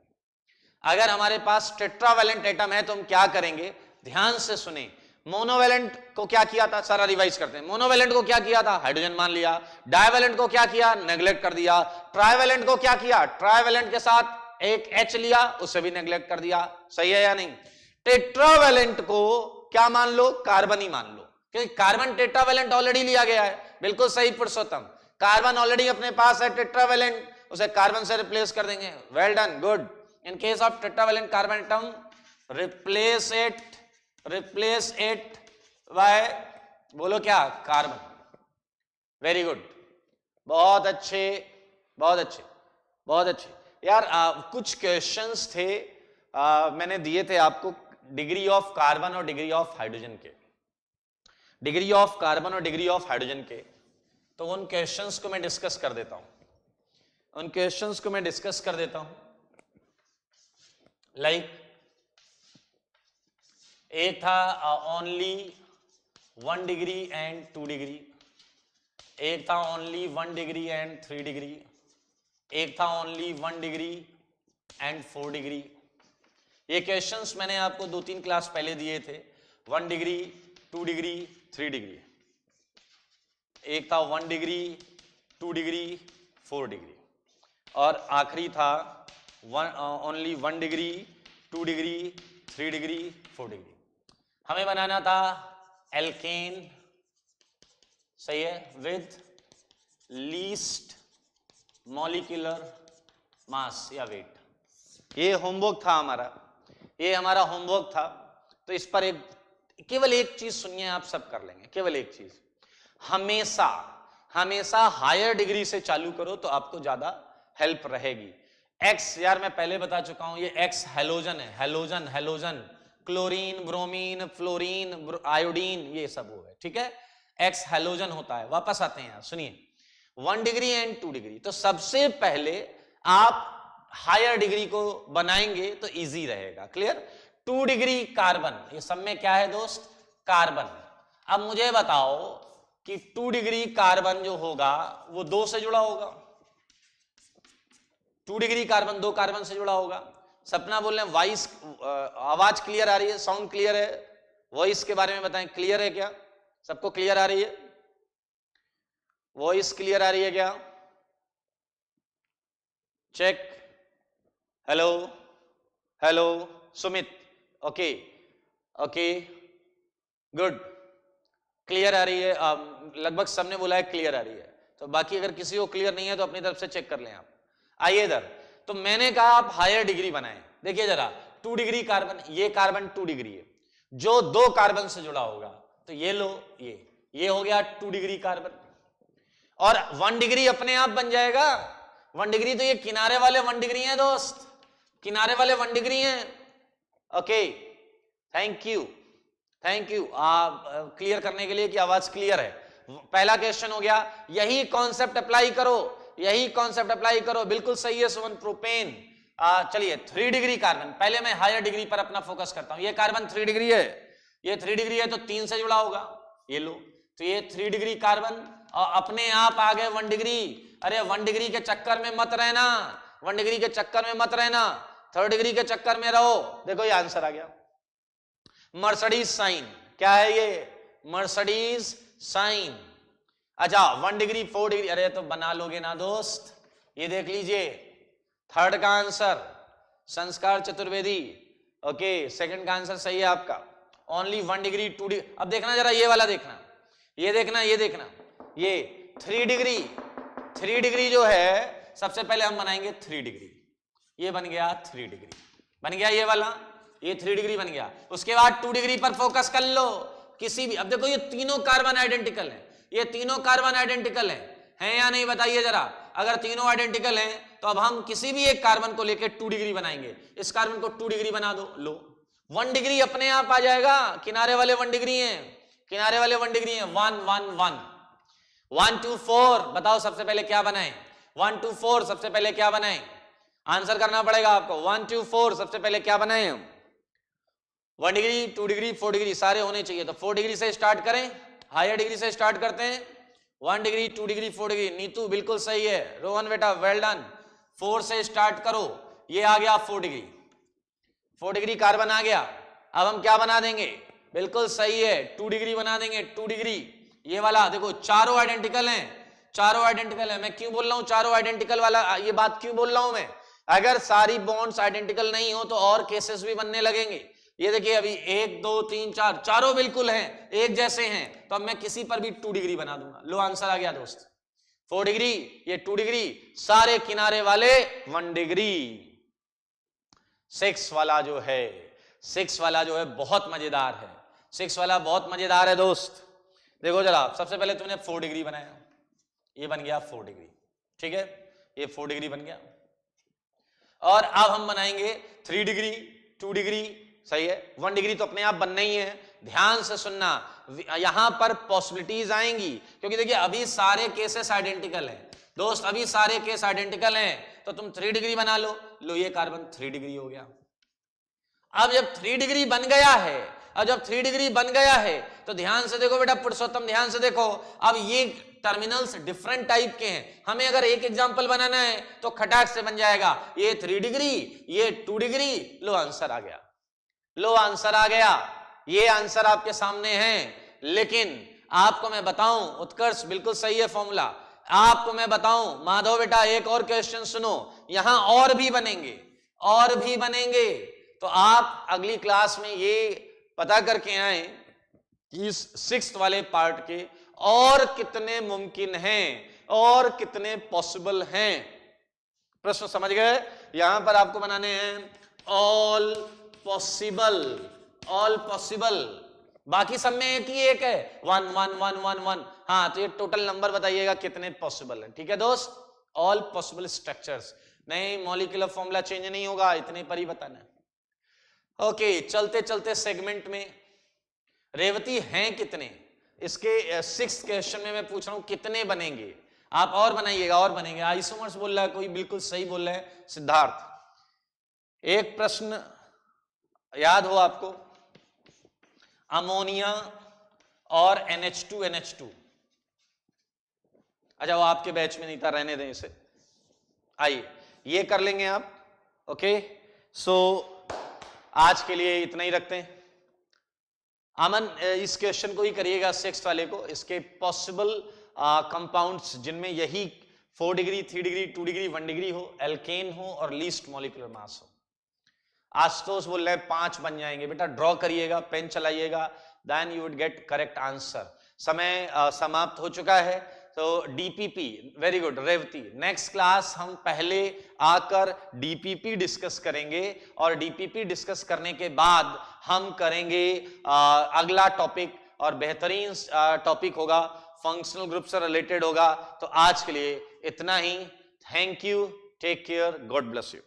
अगर हमारे पास टेट्रावैलेंट एटम है तो हम क्या करेंगे, ध्यान से सुने। मोनोवैलेंट को क्या किया था, सारा रिवाइज करते हैं। मोनोवैलेंट को क्या किया था, हाइड्रोजन मान लिया। डाइवैलेंट को क्या किया, नेग्लेक्ट कर दिया। ट्राइवैलेंट को क्या किया, ट्राइवैलेंट के साथ एक H लिया, उसे भी नेग्लेक्ट कर दिया। सही है या नहीं। टेट्रावैलेंट को क्या मान लो, कार्बन ही मान लो, क्योंकि कार्बन टेट्रावैलेंट ऑलरेडी लिया गया है। बिल्कुल सही पुरुषोत्तम, कार्बन ऑलरेडी अपने पास है टेट्रावैलेंट, उसे कार्बन से रिप्लेस कर देंगे। Well done, good. In case of tetravalent carbon atom, replace it by, बोलो क्या, कार्बन। वेरी गुड, बहुत अच्छे, बहुत अच्छे, बहुत अच्छे। यार कुछ क्वेश्चंस थे मैंने दिए थे आपको डिग्री ऑफ कार्बन और डिग्री ऑफ हाइड्रोजन के, डिग्री ऑफ कार्बन और डिग्री ऑफ हाइड्रोजन के, तो उन क्वेश्चंस को मैं डिस्कस कर देता हूं, उन क्वेश्चंस को मैं डिस्कस कर देता हूं। लाइक एक था ओनली 1 डिग्री एंड 2 डिग्री, एक था ओनली 1 डिग्री एंड 3 डिग्री, एक था ओनली 1 डिग्री एंड 4 डिग्री। ये क्वेश्चंस मैंने आपको 2-3 क्लास पहले दिए थे। 1 डिग्री, 2 डिग्री, 3 डिग्री, एक था 1 डिग्री, 2 डिग्री, 4 डिग्री, और आखिरी था only 1 degree, 2 degree, 3 degree, 4 degree. हमें बनाना था एल्केन, सही है, विद लीस्ट मॉलिक्यूलर मास या वेट। ये होमवर्क था हमारा, ये हमारा होमवर्क था। तो इस पर एक, केवल एक चीज सुनिए, आप सब कर लेंगे। केवल एक चीज, हमेशा हमेशा हायर डिग्री से चालू करो तो आपको ज्यादा हेल्प रहेगी। एक्स, यार मैं पहले बता चुका हूं, ये एक्स हेलोजन है, halogen, halogen, chlorine, bromine, fluorine, iodine, ये सब हो गए, ठीक है। एक्स हेलोजन होता है। वापस आते हैं यार, सुनिए, 1 डिग्री एंड 2 डिग्री, तो सबसे पहले आप हायर डिग्री को बनाएंगे तो इजी रहेगा। क्लियर। 2 डिग्री कार्बन, ये सब में क्या है दोस्त, कार्बन। अब मुझे बताओ कि 2 डिग्री कार्बन जो होगा वो 2 से जुड़ा होगा। 2 डिग्री कार्बन 2 कार्बन से जुड़ा होगा। सपना बोल रहे हैं वॉइस, आवाज क्लियर आ रही है, साउंड क्लियर है, वॉइस के बारे में बताएं, क्लियर है क्या, सबको क्लियर आ रही है, वॉइस क्लियर आ रही है क्या, check. Hello, hello Sumit, okay okay good, clear आ रही है। लगभग सबने बोला है क्लियर आ रही है, तो बाकी अगर किसी को क्लियर नहीं है तो अपनी तरफ से चेक कर लें आप। आइए इधर, तो मैंने कहा आप हायर डिग्री बनाएं। देखिए जरा, 2 डिग्री कार्बन, ये कार्बन 2 डिग्री है, जो 2 कार्बन से जुड़ा होगा, तो ये लो, ये हो गया 2 डिग्री कार्बन। और 1 डिग्री अपने आप बन जाएगा। 1 डिग्री तो ये किनारे वाले 1 डिग्री हैं दोस्त, किनारे वाले 1 डिग्री हैं। Okay, thank you, thank you clear करने के लिए कि आवाज क्लियर है। पहला क्वेश्चन हो गया, यही कॉन्सेप्ट अप्लाई करो, यही कॉन्सेप्ट अप्लाई करो, बिल्कुल सही है सुमन। प्रोपेन, चलिए 3 डिग्री कार्बन, पहले मैं हायर डिग्री पर अपना फोकस करता हूं। ये कार्बन 3 डिग्री है, ये 3 डिग्री है तो 3 से जुड़ा होगा, ये लो, तो ये 3 डिग्री कार्बन, और अपने आप आ गए 1 डिग्री। अरे 1 डिग्री के चक्कर में मत रहना, 1 डिग्री के चक्कर में मत रहना, 3rd डिग्री के चक्कर में रहो। देखो ये आंसर आ गया, मर्सिडीज साइन। क्या है ये, मर्सिडीज साइन। अच्छा 1 डिग्री 4 डिग्री, अरे तो बना लोगे ना दोस्त। ये देख लीजिए 3rd का आंसर संस्कार चतुर्वेदी। ओके, 2nd का आंसर सही है आपका, ओनली 1 डिग्री 2 डिग्री। अब देखना जरा, ये वाला देखना, ये देखना, ये देखना, ये 3 डिग्री, 3 डिग्री जो है सबसे पहले हम बनाएंगे 3 डिग्री। ये बन गया 3 डिग्री, बन गया ये वाला, ये 3 डिग्री बन गया। उसके बाद 2 डिग्री पर फोकस कर लो किसी भी, अब देखो ये तीनों कार्बन आइडेंटिकल हैं, ये तीनों कार्बन आइडेंटिकल हैं या नहीं बताइए जरा। अगर तीनों आइडेंटिकल हैं तो अब हम किसी भी एक कार्बन को लेकर 2 डिग्री बनाएंगे। इस कार्बन को 2 डिग्री बना दो, लो 1 डिग्री अपने आप आ जाएगा। किनारे वाले 1 डिग्री हैं, किनारे वाले 1 डिग्री हैं। 1 1 1 1 2 4 बताओ सबसे पहले क्या बनाएं? 1 2 4 सबसे पहले क्या बनाएं? आंसर करना पड़ेगा आपको। 1 2 4 सबसे पहले क्या बनाएं? 1 डिग्री 2 डिग्री 4 डिग्री सारे होने चाहिए। तो 4 डिग्री से स्टार्ट करें, हायर डिग्री से स्टार्ट करते हैं। 1 डिग्री 2 डिग्री 4 डिग्री। नीतू बिल्कुल सही है, रोहन बेटा वेल डन। 4 से स्टार्ट करो, ये आ गया 4 डिग्री, 4 डिग्री कार्बन आ गया। अब हम क्या बना देंगे? बिल्कुल सही है, 2 डिग्री बना देंगे। 2 डिग्री ये वाला देखो, चारों आइडेंटिकल हैं, चारों आइडेंटिकल है। मैं क्यों बोल रहा हूं चारों आइडेंटिकल वाला, ये बात क्यों बोल रहा हूं मैं? अगर सारी बॉन्ड्स आइडेंटिकल नहीं हो तो और केसेस भी बनने लगेंगे। ये देखिए अभी 1 2 3 4 चारों बिल्कुल हैं, एक जैसे हैं, तो अब मैं किसी पर भी 2 डिग्री बना दूंगा। लो आंसर आ गया दोस्त, 4 डिग्री, ये 2 डिग्री, सारे किनारे वाले 1 डिग्री। 6 वाला जो है, 6 वाला जो है बहुत मजेदार है, 6 वाला बहुत मजेदार है दोस्त। देखो जरा, सबसे पहले तुमने 4 डिग्री बनाया, ये बन गया 4 डिग्री, ठीक है, ये 4 डिग्री बन गया। और अब हम बनाएंगे 3 डिग्री 2 डिग्री, सही है। 1 डिग्री तो अपने आप बनना ही है। ध्यान से सुनना, यहां पर पॉसिबिलिटीज आएंगी, क्योंकि देखिए अभी सारे केसेस आइडेंटिकल हैं दोस्त, अभी सारे केस आइडेंटिकल हैं। तो तुम 3 डिग्री बना लो, लो ये कार्बन 3 डिग्री हो गया। अब जब 3 डिग्री बन गया है, अब जब 3 डिग्री बन गया है तो ध्यान से देखो बेटा पुरुषोत्तम, ध्यान से देखो। अब ये टर्मिनल्स डिफरेंट टाइप के हैं, हमें अगर एक एग्जांपल बनाना है तो खटाक से बन जाएगा। ये 3 डिग्री, ये 2 डिग्री, लो आंसर आ गया, लो आंसर आ गया। ये आंसर आपके सामने है। लेकिन आपको मैं बताऊं, उत्कर्ष बिल्कुल सही है फॉर्मूला, आपको मैं बताऊं माधव बेटा, एक और क्वेश्चन सुनो, यहां और भी बनेंगे, और भी बनेंगे। तो आप अगली क्लास में ये पता करके आए कि इस 6th वाले पार्ट के और कितने मुमकिन हैं और कितने पॉसिबल हैं। प्रश्न समझ गए? यहां पर आपको बनाने हैं ऑल पॉसिबल, ऑल पॉसिबल, बाकी सब में एक ही एक है, 1 1 1 1 1। हाँ, तो ये टोटल नंबर बताइएगा कितने पॉसिबल है, ठीक है दोस्त। ऑल पॉसिबल स्ट्रक्चर्स, नहीं मॉलिक्यूलर फॉर्मूला चेंज नहीं होगा, इतने पर ही बताना है। ओके, चलते चलते सेगमेंट में, रेवती हैं कितने, इसके 6th क्वेश्चन में मैं पूछ रहा हूं कितने बनेंगे। आप और बनाइएगा, और बनेंगे। आइसोमर्स बोल रहा है कोई, बिल्कुल सही बोल रहे हैं सिद्धार्थ। एक प्रश्न याद हो आपको, अमोनिया और NH2 NH2, अच्छा वो आपके बैच में नहीं था, रहने दें इसे, आइए ये कर लेंगे आप। ओके, सो आज के लिए इतना ही रखते हैं। अमन इस क्वेश्चन को ही करिएगा 6th वाले को, इसके पॉसिबल कंपाउंड्स जिनमें यही 4 डिग्री 3 डिग्री 2 डिग्री 1 डिग्री हो, एल्केन हो और लीस्ट मॉलिक्यूलर मास हो। आशुतोष बोल रहे हैं 5 बन जाएंगे, बेटा ड्रॉ करिएगा, पेन चलाइएगा, then you would get correct answer. समय समाप्त हो चुका है, तो DPP, very good Revati. Next class हम पहले आकर डीपीपी डिस्कस करेंगे, और डीपीपी डिस्कस करने के बाद हम करेंगे अगला टॉपिक, और बेहतरीन टॉपिक होगा, फंक्शनल ग्रुप से रिलेटेड होगा। तो आज के लिए इतना ही, thank you, take care, God bless you.